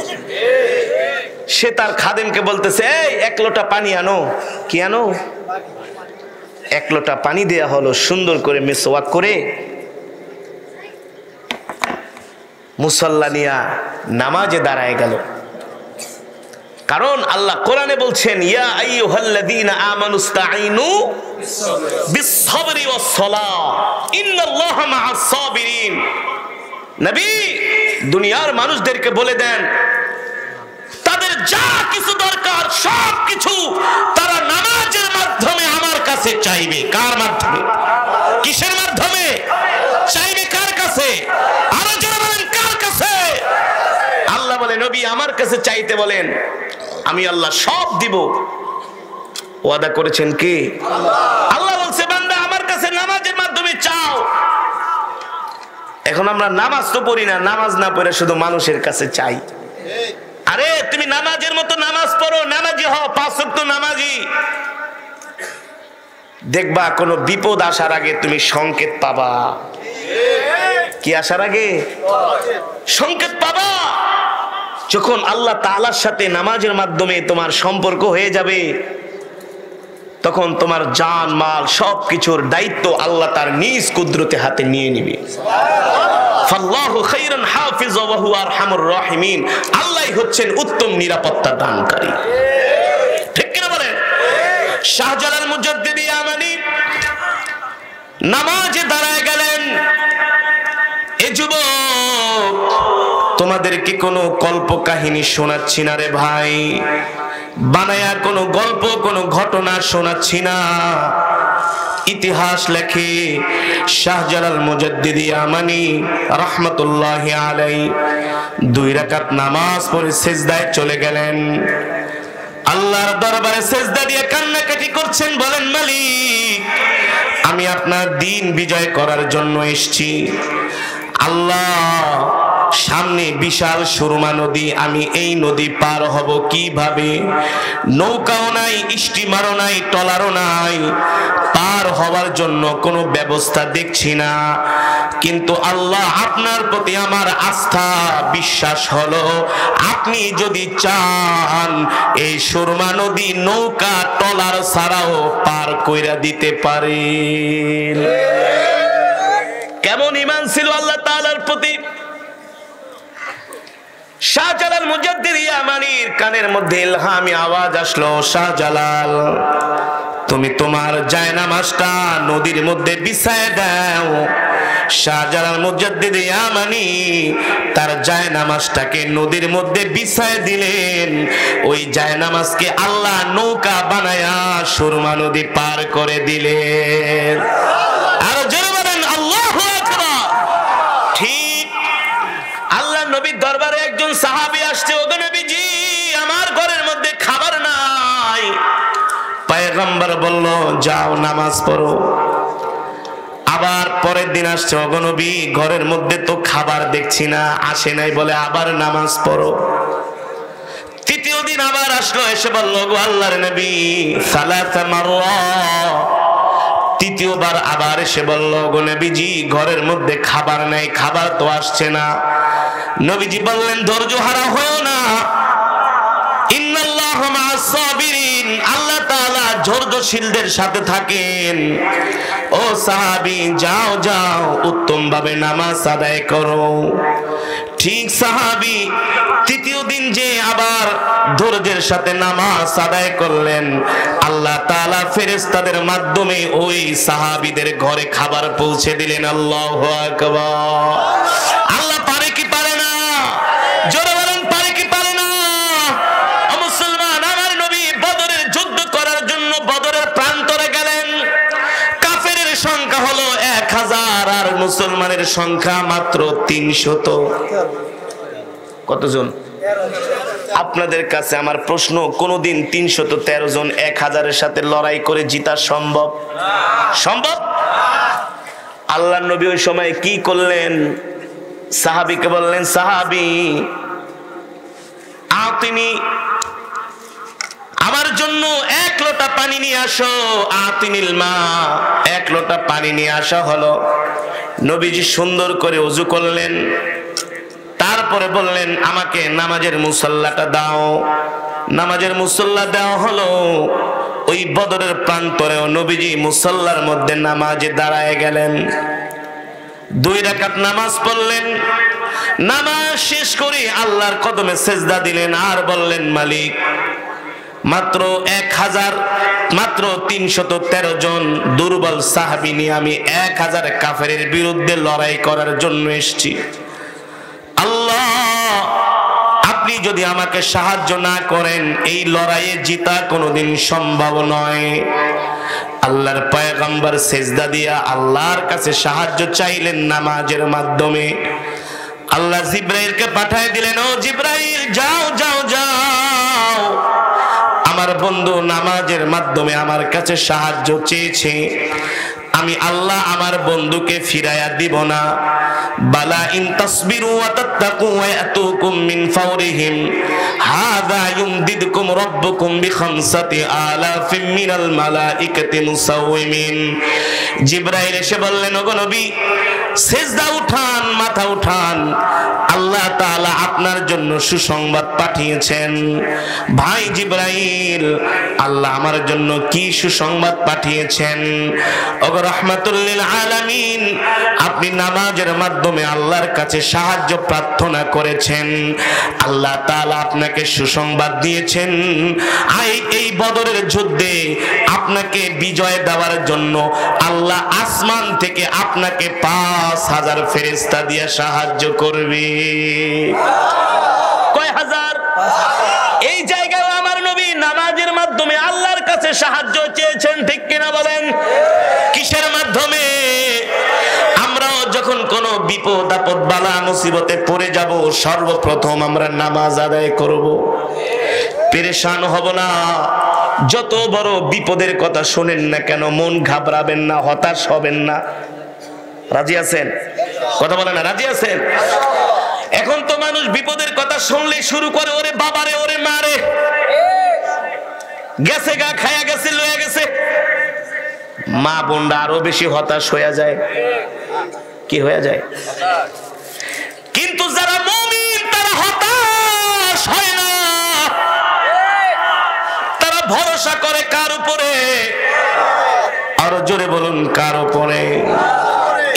সে তার খাদেমকে বলতেছে, এই 1 লোটা পানি আনো। কি আনো? 1 লোটা পানি দেয়া হলো। সুন্দর করে মিসওয়াক করে মুসাল্লা নিয়া নামাজে দাঁড়ায় গেল। কারণ আল্লাহ কোরআনে বলছেন, ইয়া আইয়ুহাল্লাযীনা আমানুস্তাঈনু বিস-সাবরি ওয়াস-সালাহ ইন্নাল্লাহা মা'আস-সাবিরিন। নবী দুনিয়ার মানুষদেরকে বলে দেন, তাদের যা কিছু দরকার সব কিছু তারা নামাজের মাধ্যমে আমার কাছে চাইবে। কার মাধ্যমে? কিসের মাধ্যমে চাইবে? কার কাছে? আরো যারা বলেন কার কাছে? আল্লাহ বলে, নবী আমার কাছে চাইতে বলেন, আমি আল্লাহ সব দিব। ওয়াদা করেছেন কি? আল্লাহ বলছে, বান্দা আমার কাছে নামাজের মাধ্যমে চাও। এখন আমরা নামাজ তো পড়ি না, নামাজ না পড়ে শুধু মানুষের কাছে চাই। আরে তুমি নামাজের মতো নামাজ পড়ো, নামাজি হও, 5 ওয়াক্ত নামাজি। দেখবা কোনো বিপদ আসার আগে তুমি সংকেত পাবা। কি আসার আগে? সংকেত পাবা। যখন আল্লাহ তাআলার সাথে নামাজের মাধ্যমে তোমার সম্পর্ক হয়ে যাবে, তখন তোমার জান মাল সবকিছুর দায়িত্ব আল্লাহ তার নিজ কুদরতে হাতে নিয়ে নিবে। ফাল্লাহু খায়রুন হাফিজা ওয়া হুয়া আরহামুর রাহিমিন। আল্লাহই হচ্ছেন উত্তম নিরাপত্তা দানকারী। ঠিক কি না বলেন? শাহজালাল মুজাদ্দিদি ইয়ামানি নামাজে দাঁড়ায় গেলেন। এ যুবক, তোমাদেরকে কোনো কল্প কাহিনী শোনাচ্ছি না রে ভাই, বানায়া কোনো গল্প কোনো ঘটনা শোনাচ্ছি না। ইতিহাস লেখে শাহজালাল মুজাদ্দিদি ইয়ামানি রাহমাতুল্লাহি আলাইহি 2 রাকাত নামাজ পড়ে সিজদায় চলে গেলেন। আল্লাহর দরবারে সিজদা দিয়ে কান্নাকাটি করছেন, বলেন, মালিক আমি আপনার দ্বীন বিজয় করার জন্য এসেছি। আল্লাহ সামনে বিশাল সুরমা নদী, আমি এই নদী পার হব কিভাবে? নৌকাও নাই, স্টিমারও নাই, ট্রলারও নাই, পার হওয়ার জন্য কোনো ব্যবস্থা দেখছি না। কিন্তু আল্লাহ আপনার প্রতি আমার আস্থা বিশ্বাস হলো, আপনি যদি চান এই সুরমা নদী নৌকা ট্রলার ছাড়াও পার কইরা দিতে পারেন। কেমন ঈমান ছিল আল্লাহ তাআলার প্রতি! শাহজালাল মুজাদ্দিদি ইয়ামানির কানের মধ্যে ইলহামি আওয়াজ আসলো, শাহজালাল তুমি তোমার জায়নামাজটা নদীর মধ্যে বিছায় দাও। শাহজালাল মুজাদ্দিদি ইয়ামানি তার জায়নামাজটাকে নদীর মধ্যে বিছায় দিলেন। ওই জায়নামাজকে আল্লাহ নৌকা বানায়া সুরমা নদী পার করে দিলেন। আর জোরে বলেন আল্লাহু আকবার। ঠিক আল্লাহ নবীর দরবারে একজন সাহাবী আসছে, ওগো নবীজি আমার ঘরের মধ্যে খাবার নাই। পয়গম্বর বলল, যাও নামাজ পড়ো। আবার পরের দিন আসছে, ওগো নবী ঘরের মধ্যে তো খাবার দেখছি না। আসে নাই বলে আবার নামাজ পড়ো। তৃতীয় দিন আবার আসলো, এসে বলল, গো আল্লাহর নবী সালাসা মাররা। তৃতীয়বার আবার এসে বলল, গো নবীজি ঘরের মধ্যে খাবার নাই, খাবার তো আসছে না। নবীজি বললেন, ধৈর্য হারা হয়ো না, ইন্নাল্লাহা মা'আস সাবিরিন। আল্লাহ তাআলা ধৈর্যশীলদের সাথে থাকেন। ও সাহাবী যাও যাও উত্তম ভাবে নামাজ আদায় করো। ঠিক সাহাবী তৃতীয় দিন যে আবার ধৈর্যের সাথে নামাজ আদায় করলেন, আল্লাহ তাআলা ফেরেশতাদের মাধ্যমে ওই সাহাবীদের ঘরে খাবার পৌঁছে দিলেন। আল্লাহু আকবার। আল্লাহ পারে কি পারে না? জোরে বলেন, পারে কি পারে না? ও মুসলমান, আমার নবী বদরের যুদ্ধ করার জন্য বদরের প্রান্তরে গেলেন। কাফেরের সংখ্যা হলো 1000 আর মুসলমানের সংখ্যা মাত্র 300। কতজন? আপনাদের কাছে আমার প্রশ্ন, কোনদিন 313 জন 1000-এর সাথে লড়াই করে জিতা সম্ভব? সম্ভব? আল্লাহর নবী ওই সময় কি করলেন? সাহাবীকে বললেন, সাহাবী আতিনি, আমার জন্য 1 লোটা পানি নিয়ে আসো। আতিনিল মা, 1 লোটা পানি নিয়ে আসা হলো। নবীজি সুন্দর করে ওযু করলেন, তারপরে বললেন, আমাকে নামাজের মুসল্লাটা দাও। নামাজের মুসল্লা দেওয়া হলো। ওই বদরের প্রান্তরেও নবীজি মুসল্লার মধ্যে নামাজে দাঁড়ায় গেলেন। 2 রাকাত নামাজ পড়লেন। নামাজ শেষ করে আল্লাহর কদমে সেজদা দিলেন আর বললেন, মালিক, মাত্র 313 জন দুর্বল সাহাবী নিয়ে আমি 1000 কাফেরের বিরুদ্ধে লড়াই করার জন্য এসেছি। আল্লাহ, আপনি যদি আমাকে সাহায্য না করেন এই লড়াইয়ে জিতা কোনোদিন সম্ভব নয়। আল্লাহর পয়গম্বর সেজদা দিয়া আল্লাহর কাছে সাহায্য চাইলেন নামাজের মাধ্যমে। আল্লাহ জিব্রাইলকে পাঠিয়ে দিলেন, ও জিব্রাইল, যাও যাও যাও, আমার বন্ধু নামাজের মাধ্যমে আমার কাছে সাহায্য চেয়েছে, আমি আল্লাহ আমার বন্ধুকে ফিরাইয়া দিব না। বালা ইন তাসবিরু ওয়া তাত্তাকু ওয়া ইয়াতুকুম মিন ফাওরিহিম হাযা ইউমদিদকুম রাব্বুকুম বিখামসাতি আলাফিম মিনাল মালাইকাতি মুসাওয়িমিন। জিবরাইল এসে বললেন, ওগো নবী, সেজদা উঠান, মাথা উঠান, আল্লাহ তাআলা আপনার জন্য সুসংবাদ পাঠিয়েছেন। ভাই জিবরাইল, আল্লাহ আমার জন্য কি সুসংবাদ পাঠিয়েছেন? ওগো রাহমাতুল লিল আলামিন, আপনি নামাজের মাধ্যমে আল্লাহর কাছে সাহায্য প্রার্থনা করেছেন, আল্লাহ তাআলা আপনাকে সুসংবাদ দিয়েছেন। এই বদরের যুদ্ধে আপনাকে বিজয় দেওয়ার জন্য আল্লাহ আসমান থেকে আপনাকে 5000 ফেরেশতা দিয়ে সাহায্য করবে। কয় হাজার? এই জায়গায় আমার নবী নামাজের মাধ্যমে আল্লাহর কাছে সাহায্য চেয়েছেন, ঠিক কিনা বলেন? কিসের মাধ্যমে? আমরাও যখন কোনো বিপদ আপদ বালা মুসিবতে পড়ে যাব, সর্বপ্রথম আমরা নামাজ আদায় করব, পেরেশান হব না। যত বড় বিপদের কথা শোনেন না কেন, মন ঘাবড়াবেন না, হতাশ হবেন না। রাজি আছেন? কথা বলেন না, রাজি আছেন? এখন তো মানুষ বিপদের কথা শুনলে শুরু করে, ওরে বাবারে, ওরে মারে, গেছে গা, খায়া গেছে, লয়ে গেছে। মা বোনরা আরো বেশি হতাশ হয়ে যায়। কি হয়ে যায়? কিন্তু যারা মুমিন তারা হতাশ হয় না, তারা ভরসা করে কার উপরে? আরো জোরে বলুন, কার উপরে?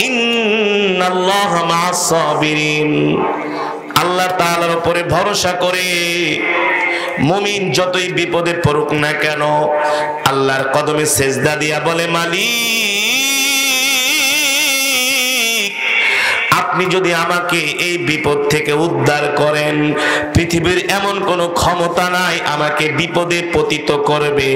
ইন্নাল্লাহা মা'আস সাবিরিন। আল্লাহ তাআলার উপরে ভরসা করে মুমিন যতই বিপদে পড়ুক না কেন, আল্লাহর কদমে সেজদা দিয়া বলে, মালিক, আপনি যদি আমাকে এই বিপদ থেকে উদ্ধার করেন, পৃথিবীর এমন কোনো ক্ষমতা নাই আমাকে বিপদে পতিত করবে।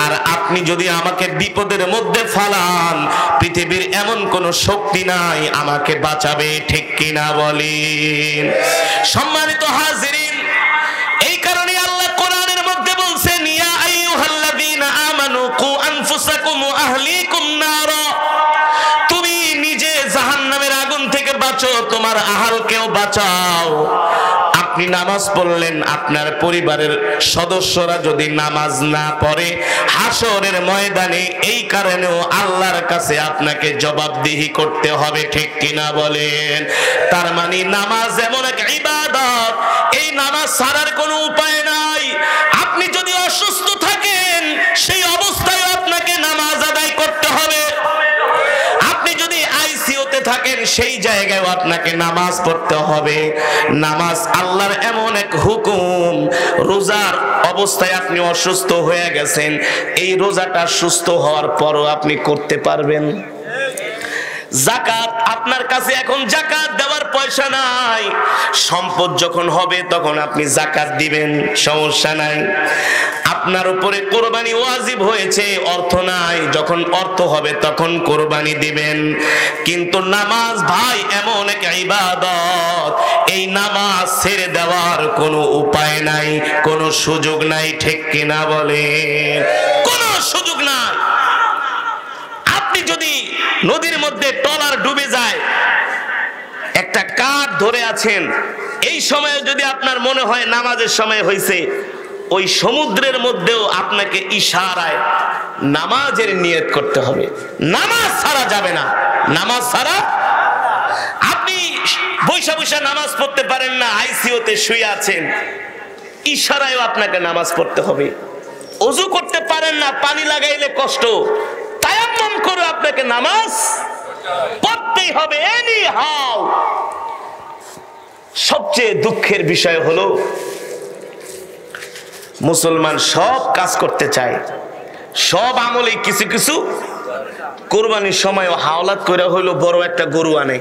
আর আপনি যদি আমাকে বিপদের মধ্যে ফালান, পৃথিবীর এমন কোনো শক্তি নাই আমাকে বাঁচাবে, ঠিক কিনা বলেন? সম্মানিত হাজিরিন, এই কারণে আল্লাহ কোরআনের মধ্যে বলছেন, ইয়া আইয়ুহাল্লাযীনা আমানু কু আনফুসাকুম ওয়া আহলিকুম নারা, তুমি নিজে জাহান্নামের আগুন থেকে বাঁচো, তোমার আহলকেও বাঁচাও। আপনি নামাজ পড়লেন, আপনার পরিবারের সদস্যরা যদি নামাজ না পড়ে, হাসরের ময়দানে এই কারণেও আল্লাহর কাছে আপনাকে জবাবদিহি করতে হবে, ঠিক কিনা বলেন? তার মানে নামাজ এমন এক ইবাদত, এই নামাজ ছাড়ার কোনো উপায় নাই। আপনি যদি অসুস্থ থাকেন, সেই অবস্থায় আপনাকে নামাজ আদায় করতে হবে। আপনি যদি আইসিইউতে থাকেন, সেই জায়গায় আপনাকে নামাজ পড়তে হবে। নামাজ আল্লাহর এমন এক হুকুম, রোজার অবস্থায় আপনি অসুস্থ হয়ে গেছেন, এই রোজাটা সুস্থ হওয়ার পরও আপনি করতে পারবেন। যাকাত, আপনার কাছে এখন যাকাত দেওয়ার পয়সা নাই, সম্পদ যখন হবে তখন আপনি যাকাত দিবেন, সমস্যা নাই। আপনার উপরে কোরবানি ওয়াজিব হয়েছে, অর্থ নাই, যখন অর্থ হবে তখন কোরবানি দিবেন। কিন্তু নামাজ ভাই এমন এক ইবাদত, এই নামাজ ছেড়ে দেওয়ার কোনো উপায় নাই, কোনো সুযোগ নাই, ঠিক কিনা বলেন? কোনো সুযোগ নাই। আপনি যদি নদীর মধ্যে ট্রলার ডুবে যায়, একটা কাঠ ধরে আছেন, এই সময়ে যদি আপনার মনে হয় নামাজের সময় হয়েছে, ওই সমুদ্রের মধ্যেও আপনাকে ইশারায় নামাজের নিয়ত করতে হবে। নামাজ ছাড়া যাবে না, নামাজ ছাড়া। আপনি বৈশা বৈশা নামাজ পড়তে পারেন না, আইসিইউতে শুয়ে আছেন, ইশারায়ও আপনাকে নামাজ পড়তে হবে। ওযু করতে পারেন না, পানি লাগাইলে কষ্ট, তায়াম্মুম করে আপনাকে নামাজ পড়তেই হবে এনি হাউ। সবচেয়ে দুঃখের বিষয় হলো মুসলমান সব কাজ করতে চায়, সব আমলে কিছু কিছু, কোরবানির সময় হাওলাত করে হইলো বড় একটা গরু আনে,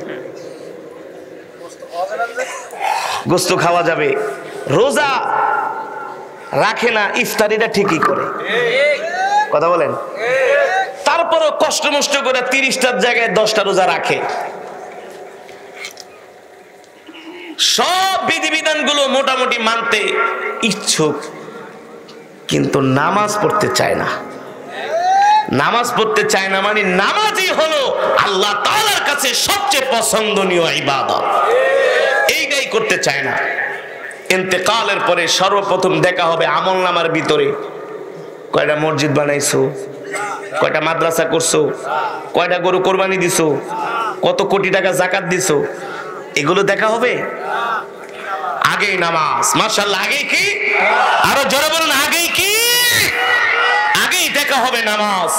গোস্ত খাওয়া যাবে, রোজা রাখে না, ইফতারিটা ঠিকই করে, কথা বলেন, তারপরও কষ্ট মষ্ট করে 30টার জায়গায় 10টা রোজা রাখে, সব বিধিবিধানগুলো মোটামুটি মানতে ইচ্ছুক, কিন্তু নামাজ পড়তে চায় না। নামাজ পড়তে চায় না মানে নামাজই হলো আল্লাহ তাআলার কাছে সবচেয়ে পছন্দনীয় ইবাদত, এইটাই করতে চায় না। ইন্তেকালের পরে সর্বপ্রথম দেখা হবে আমলনামার ভিতরে, কয়টা মসজিদ বানাইছো, কয়টা মাদ্রাসা করছো, কয়টা গরু কোরবানি দিছো, কত কোটি টাকা যাকাত দিছো, এগুলো দেখা হবে। আগেই নামাজ, মাশাআল্লাহ, আগেই কি, আরো জোরে বলুন, আগেই কি, আগেই দেখা হবে নামাজ।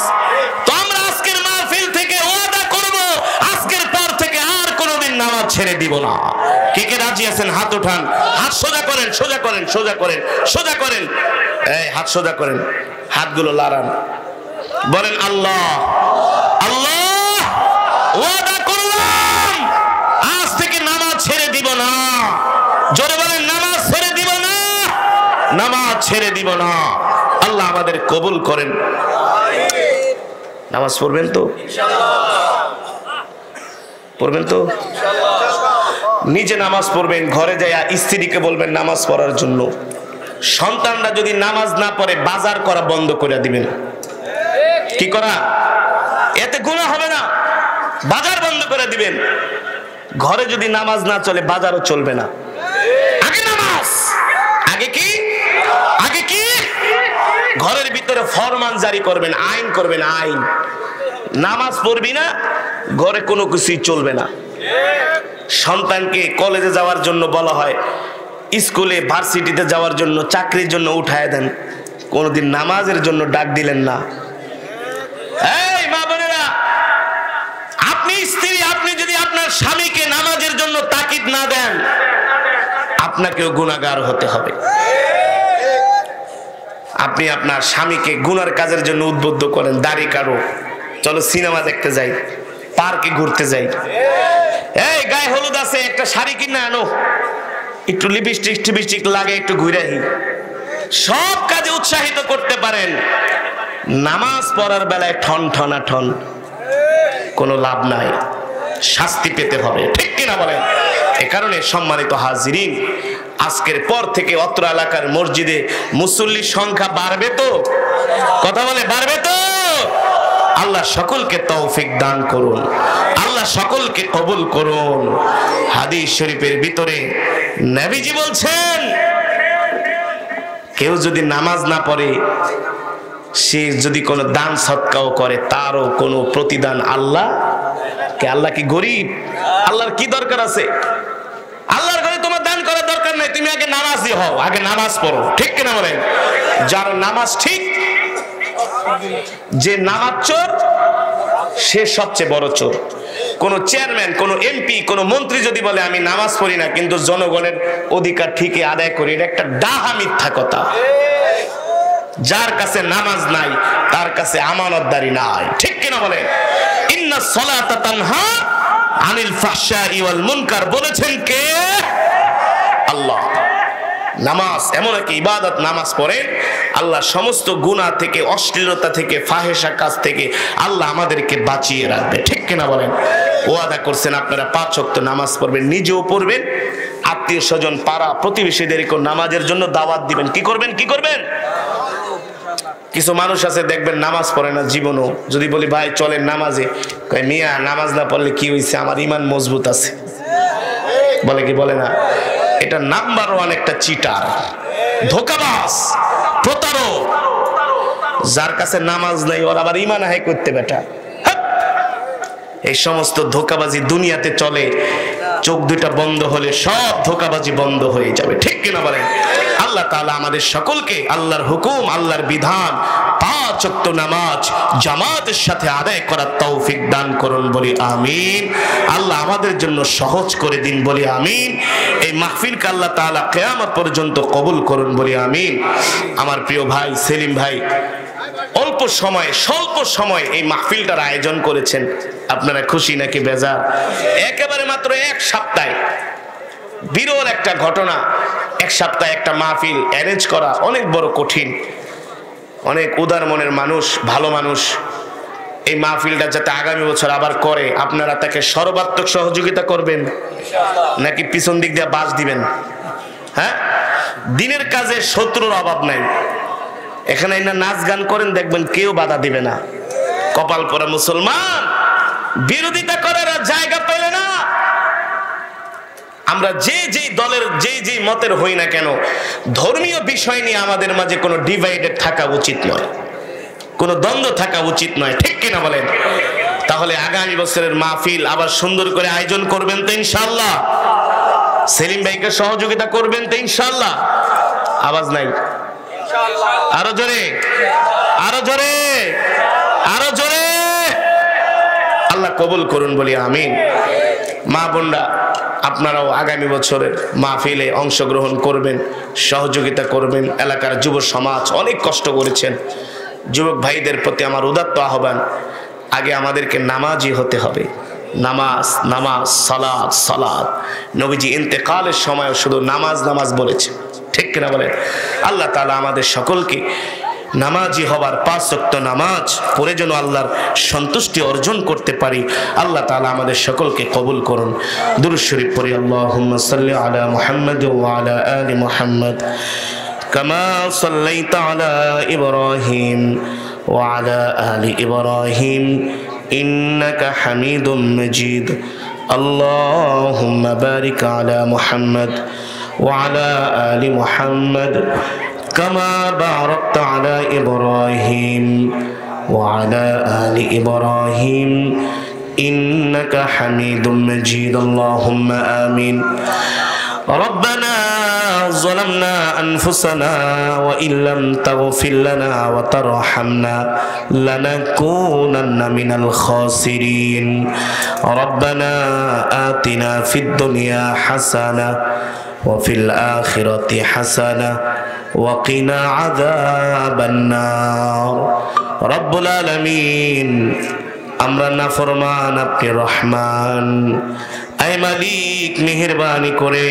তো আমরা আজকের মাহফিল থেকে ওয়াদা করব, আজকের পর থেকে আর কোনোদিন নামাজ ছেড়ে দিব না। কে কে রাজি আছেন হাত উঠান, হাত সোজা করেন, সোজা করেন, সোজা করেন, সোজা করেন, এই হাত সোজা করেন, হাতগুলো লাড়ান, বলেন আল্লাহ আল্লাহ, ওয়াদা করলাম আজ থেকে নামাজ ছেড়ে দিব না। জোরে বলেন, নামাজ ছেড়ে দিব না, নামাজ ছেড়ে দিব না। আল্লাহ আমাদের কবুল করেন। নামাজ পড়বেন তো পড়বেন তো, নিজে নামাজ পড়বেন, ঘরে যায় স্ত্রীকে বলবেন নামাজ পড়ার জন্য। সন্তানরা যদি নামাজ না পড়ে বাজার করা বন্ধ করে দিবেন। কি করা? এতে গুনাহ হবে না, বাজার বন্ধ করে দিবেন। ঘরে যদি নামাজ না চলে বাজারও চলবে না। আগে নামাজ, আগে কি, আগে কি, ঘরের ভিতরে ফরমান জারি করবেন, আইন করবেন, আইন। নামাজ পড়বি না, ঘরে কোনো কিছুই চলবে না। সন্তানকে কলেজে যাওয়ার জন্য বলা হয়, স্কুলে ভার্সিটিতে যাওয়ার জন্য, চাকরির জন্য উঠায় দেন, কোনোদিন নামাজের জন্য ডাক দিলেন না। এই মা বোনেরা, আপনি স্ত্রী, আপনি যদি আপনার স্বামীকে নামাজের জন্য তাকিদ না দেন, আপনাকেও গুনাহগার হতে হবে। আপনি আপনার স্বামীকে গুনার কাজের জন্য উদ্বুদ্ধ করেন, দাড়ি কাটো, চলো সিনেমা দেখতে যাই, পার্কে ঘুরতে যাই, এই গায়ে হলুদ আছে একটা শাড়ি কিনে আনো, একটু লিপস্টিক টিপস্টিক লাগে, একটু ঘুরে আহি, সব কাজে উৎসাহিত করতে পারেন। নামাজ পড়ার বেলায় ঠন ঠনা ঠন, কোনো লাভ নাই, শাস্তি পেতে হবে, ঠিক কিনা বলেন? এ কারণে সম্মানিত হাজিরিন, আজকের পর থেকে অত্র এলাকার মসজিদে মুসল্লির সংখ্যা বাড়বে তো? কথা বলে, বাড়বে তো? আল্লাহ সকলকে তৌফিক দান করুন, আল্লাহ সকলকে কবুল করুন। হাদিস শরীফের ভিতরে নবীজি বলছেন, কেউ যদি নামাজ না পড়ে, সে যদি কোনো দান সদকাও করে, তারও কোনো প্রতিদান আল্লাহ কি গরিব? আল্লাহর কি দরকার আছে? আল্লাহর ঘরে তোমার দান করার দরকার নাই, তুমি আগে নামাজি হও, আগে নামাজ পড়ো, ঠিক কিনা বলেন? যার নামাজ ঠিক, যে নামাজ চোর, সে সবচেয়ে বড় চোর। কোন চেয়ারম্যান, কোন এমপি, কোন মন্ত্রী যদি বলে আমি নামাজ পড়ি না কিন্তু জনগণের অধিকার ঠিকই আদায় করি, এটা একটা ডাহা মিথ্যা কথা। যার কাছে নামাজ নাই তার কাছে আমানতদারি নাই, ঠিক কিনা বলেন? ইন্নাস সালাতা তানহা আনিল ফাহশাই ওয়াল মুনকার বলেছেন কে? আল্লাহ। নামাজ এমন এক ইবাদত, নামাজ পড়ে আল্লাহ সমস্ত গুনাহ থেকে, অশ্লীলতা থেকে, ফাহেসা কাজ থেকে আল্লাহ আমাদেরকে বাঁচিয়ে রাখবে, ঠিক কিনা বলেন? ওয়াদা করছেন আপনারা 5 ওয়াক্ত নামাজ পড়বেন, নিজেও পড়বেন, আত্মীয় স্বজন, পাড়া প্রতিবেশীদেরকে নামাজের জন্য দাওয়াত দিবেন। কি করবেন? কি করবেন? কিছু মানুষ আছে দেখবেন নামাজ পড়ে না জীবনও, যদি বলি ভাই চলেন নামাজে, কয় মিয়া নামাজ না পড়লে কি হয়েছে, আমার ইমান মজবুত আছে। বলে কি বলে না? এটা নাম্বার ওয়ান একটা চিটার, ধোঁকাবাজ, প্রতারক। যার কাছে নামাজ নাই ওর আবার ইমান হাই করতে বেটা। এই সমস্ত ধোঁকাবাজি দুনিয়াতে চলে, চোখ দুইটা বন্ধ হলে সব ধোঁকাবাজি বন্ধ হয়ে যাবে, ঠিক কিনা বলেন? আল্লাহ তাআলা আমাদের সকলকে আল্লাহর হুকুম, আল্লাহর বিধান, 5 ওয়াক্ত নামাজ জামাতের সাথে আদায় করার তৌফিক দান করুন, বলি আমিন। আল্লাহ আমাদের জন্য সহজ করে দিন, বলি আমিন। এই মাহফিলকে আল্লাহ তাআলা কিয়ামত পর্যন্ত কবুল করুন, বলি আমিন। আমার প্রিয় ভাই সেলিম ভাই অল্প সময়ে, স্বল্প সময়ে এই মাহফিলটার আয়োজন করেছেন। আপনারা খুশি নাকি বেজার? একেবারে মাত্র 1 সপ্তাহে, বিরল একটা ঘটনা। 1 সপ্তাহে একটা মাহফিল অ্যারেঞ্জ করা অনেক বড় কঠিন। অনেক উদার মনের মানুষ, ভালো মানুষ এই মাহফিলটা যাতে আগামী বছর আবার করে, আপনারা তাকে সর্বাত্মক সহযোগিতা করবেন নাকি পিছন দিক দিয়ে বাস দিবেন? হ্যাঁ, দিনের কাজে শত্রুর অভাব নাই। এখানে না নাচ গান করেন, দেখবেন কেউ বাধা দিবে না। কপাল পরা মুসলমান, বিরোধিতা করার জায়গা পেলে না। আমরা যে দলের যে মতের হই না কেন, ধর্মীয় বিষয় নিয়ে আমাদের মাঝে কোনো ডিভাইডেড থাকা উচিত নয়, কোনো দ্বন্দ্ব থাকা উচিত নয়, ঠিক কিনা বলেন? তাহলে আগামী বছরের মাহফিল আবার সুন্দর করে আয়োজন করবেন তো ইনশাআল্লাহ? সেলিম ভাইকে সহযোগিতা করবেন তো ইনশাআল্লাহ? আওয়াজ নাই, আরো জোরে, আরো জোরে, আরো জোরে। আল্লাহ কবুল করুন, বলি আমিন। মা বোনরা, আপনারাও আগামী বছরের মাহফিলে অংশগ্রহণ করবেন, সহযোগিতা করবেন। এলাকার যুব সমাজ অনেক কষ্ট করেছেন। যুবক ভাইদের প্রতি আমার উদাত্ত আহ্বান, আগে আমাদেরকে নামাজি হতে হবে। নামাজ, নামাজ, সালাত, সালাত। নবীজি ইন্তেকালের সময় শুধু নামাজ নামাজ বলেছে, ঠিক কিনা বলেন? আল্লাহ তাআলা আমাদের সকলকে নামাজি হবার 5 ওয়াক্ত নামাজ পড়ে যেন আল্লাহর সন্তুষ্টি অর্জন করতে পারি। আল্লাহ তাআলা আমাদের সকলকে কবুল করুন। দুরূদ শরীফ পড়ি। আল্লাহুম্মা সাল্লি আলা মুহাম্মাদ ওয়া আলা আলি মুহাম্মাদ কামা সাল্লাইতা আলা ইব্রাহিম ওয়া আলা আলি ইব্রাহিম ইন্নাকা হামিদুম মাজিদ। আল্লাহুম্মা বারিক আলা মুহাম্মাদ ওয়া আলা আলি মুহাম্মাদ كما باركت على إبراهيم وعلى آل إبراهيم إنك حميد مجيد. اللهم آمين. ربنا ظلمنا أنفسنا وإن لم تغفر لنا وترحمنا لنكونن من الخاسرين. ربنا آتنا في الدنيا حسنة وفي الآخرة حسنة وقنا عذاب النار. رب العالمين, আমরা নাফরমান, আপনি রহমান। আয় মালিক, মেহেরবানি করে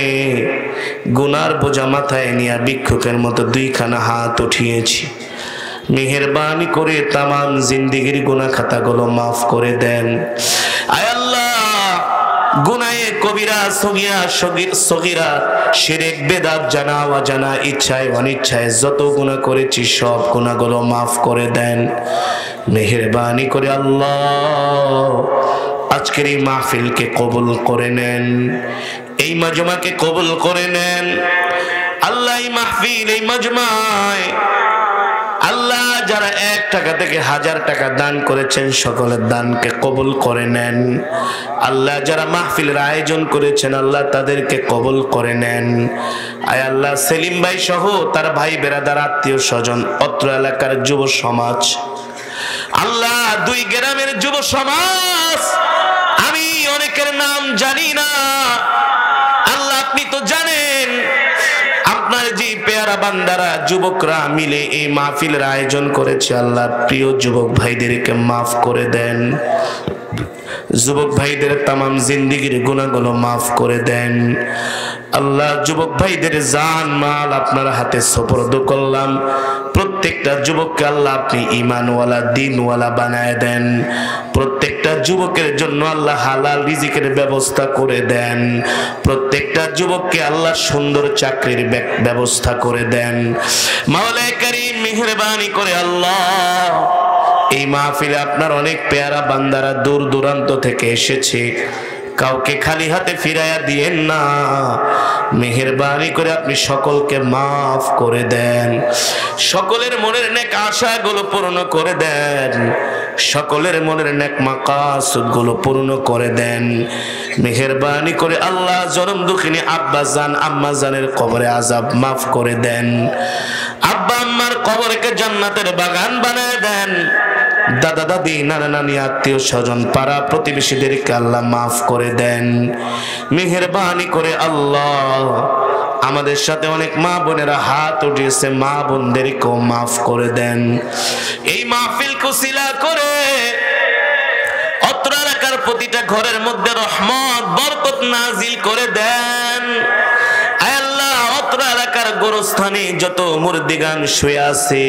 গুনার বোঝা মাথায় নিয়ে ভিক্ষুকের মতো 2খানা হাত উঠিয়েছি। মেহেরবানি করে তামাম জিন্দেগির গুনাহ খাতাগুলো মাফ করে দেন। আয় আল্লাহ, গুনাহে কবিরা, সগীরা, শিরক, বেদাত, জানা অজানা, ইচ্ছায় অনিচ্ছায় যত গুনাহ করেছি সব গুনাহগুলো মাফ করে দেন। মেহেরবানি করে আল্লাহ আজকের এই মাহফিলকে কবুল করে নেন, এই মাজমাকে কবুল করে নেন। আল্লাহ এই মাহফিল, এই মাজমায় আল্লাহ যারা 1 টাকা থেকে 1000 টাকা দান করেছেন সকলের দানকে কবুল করে নেন। আল্লাহ যারা মাহফিলের আয়োজন করেছেন আল্লাহ তাদেরকে কবুল করে নেন। আয় আল্লাহ, সেলিম ভাই সহ তার ভাই বেরাদার, আত্মীয় স্বজন, অত্র এলাকার যুব সমাজ, আল্লাহ 2 গ্রামের যুব সমাজ, আমি অনেকের নাম জানি না, আল্লাহ আপনি তো জানেন। আপনার যে পেয়ারা বান্দারা, যুবকরা মিলে এই মাহফিলের আয়োজন করেছে, আল্লাহ প্রিয় যুবক ভাইদেরকে মাফ করে দেন। যুবক ভাইদের তামাম জিন্দেগির গুনাহগুলো মাফ করে দেন। আল্লাহ যুবক ভাইদের জান মাল আপনার হাতে সুপর্দ করলাম। প্রত্যেকটা যুবককে আল্লাহ আপনি ঈমানওয়ালা দ্বীনওয়ালা বানায় দেন। প্রত্যেকটা যুবকের জন্য আল্লাহ হালাল রিজিকের ব্যবস্থা করে দেন। প্রত্যেকটা যুবককে আল্লাহ সুন্দর চাকরির ব্যবস্থা করে দেন। মাওলানা কারীম মেহেরবানি করে আল্লাহ এই মাহফিলে আপনার অনেক পেয়ারা বান্দারা দূর দূরান্ত থেকে এসেছে, কাউকে খালি হাতে ফিরাইয়া দিয়েন না। মেহেরবানি করে আপনি সকলকে মাফ করে দেন, সকলের মনের নেক আশাগুলো পূর্ণ করে দেন, সকলের মনের নেক মাকাসুদগুলো পূর্ণ করে দেন। মেহেরবানি করে আল্লাহ জনম দুঃখিনী আব্বা জান আম্মা জানের কবরে আযাব মাফ করে দেন। আব্বা আম্মার কবরকে জান্নাতের বাগান বানায় দেন। দাদা দাদি নানা নানি আত্মীয় স্বজন পাড়া প্রতিবেশীদেরকে আল্লাহ মাফ করে দেন। মেহেরবানি করে আল্লাহ আমাদের সাথে অনেক মা বোনেরা হাত উঠিয়েছে, মা বোনদেরকেও মাফ করে দেন। এই মাহফিল কুশিলা করে অত্র এলাকার প্রতিটা ঘরের মধ্যে রহমত বরকত নাজিল করে দেন। আয় আল্লাহ অত্র এলাকার গোরস্থানে যত মুর্দিগান শুয়ে আছে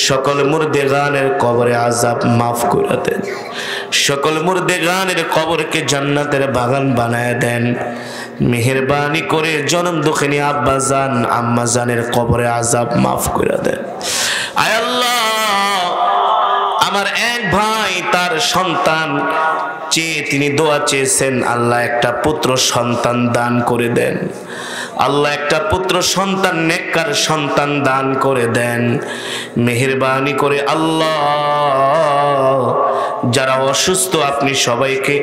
সকল মুর্দেগানের কবরে আযাব মাফ করে দেন। সকল মুর্দেগানের কবরকে জান্নাতের বাগান বানায় দেন। মেহেরবানি করে জনম দুঃখিনী আব্বা জান আম্মা জানের কবরে আযাব মাফ করে দেন। আয় আল্লাহ আমার এক ভাই তার সন্তান চেয়ে তিনি দোয়া চেয়েছেন, আল্লাহ একটা পুত্র সন্তান দান করে দেন। আল্লাহ একটা পুত্র সন্তান নেককার সন্তান দান করে দেন। মেহেরবানি করে আল্লাহ যারা অসুস্থ আপনি সবাইকে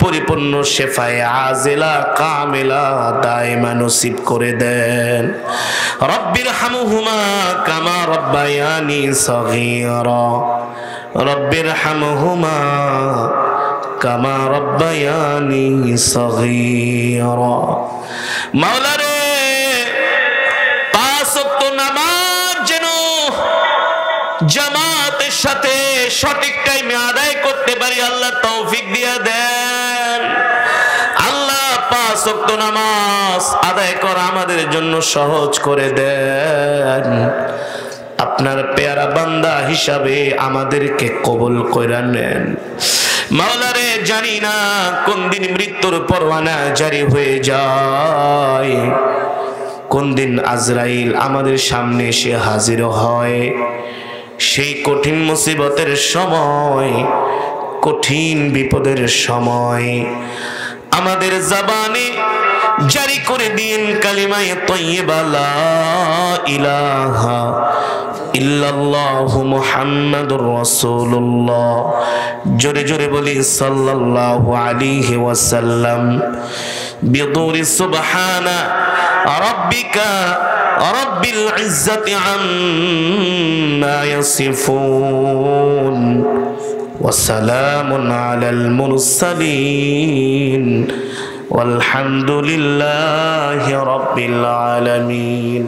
পরিপূর্ণ শেফায়ে আজিলা কামিলা দায়মা নসিব করে দেন। রব্বির হামহুমা কামা রব্বায়ানি সগীরা, রব্বির হামহুমা কামা রব্বায়ানি সগীরা। মাওলা রে পাঁচ ওয়াক্ত নামাজ যেন জামাতের সাথে সঠিক টাইমে আদায় করতে পারি আল্লাহ তৌফিক দিয়ে দেন। আল্লাহ পাঁচ ওয়াক্ত নামাজ আদায় করা আমাদের জন্য সহজ করে দেন। আপনার পেয়ারা বান্দা হিসাবে আমাদেরকে কবুল কইরা নেন। মাওলা রে জানি না কোন দিন মৃত্যুর পরওয়ানা জারি হয়ে যায়, কোন দিন আজরাইল আমাদের সামনে এসে হাজির হয়। সেই কঠিন মুসিবতের সময়, কঠিন বিপদের সময় আমাদের জবানে জারি করে দিন কালিমায়ে তাইয়্যিবা লা ইলাহা ইল্লাল্লাহু মুহাম্মাদুর রাসূলুল্লাহ। জোরে জোরে বলি সাল্লাল্লাহু আলাইহি ওয়াসাল্লাম। বিদুরি সুবহানা রাব্বিকা রাব্বিল ইজ্জাতি আম্মা ইয়াসিফুন ওয়া সালামুন আলাল মুরসালিন ওয়ালহামদুলিল্লাহি রাব্বিল আলামিন।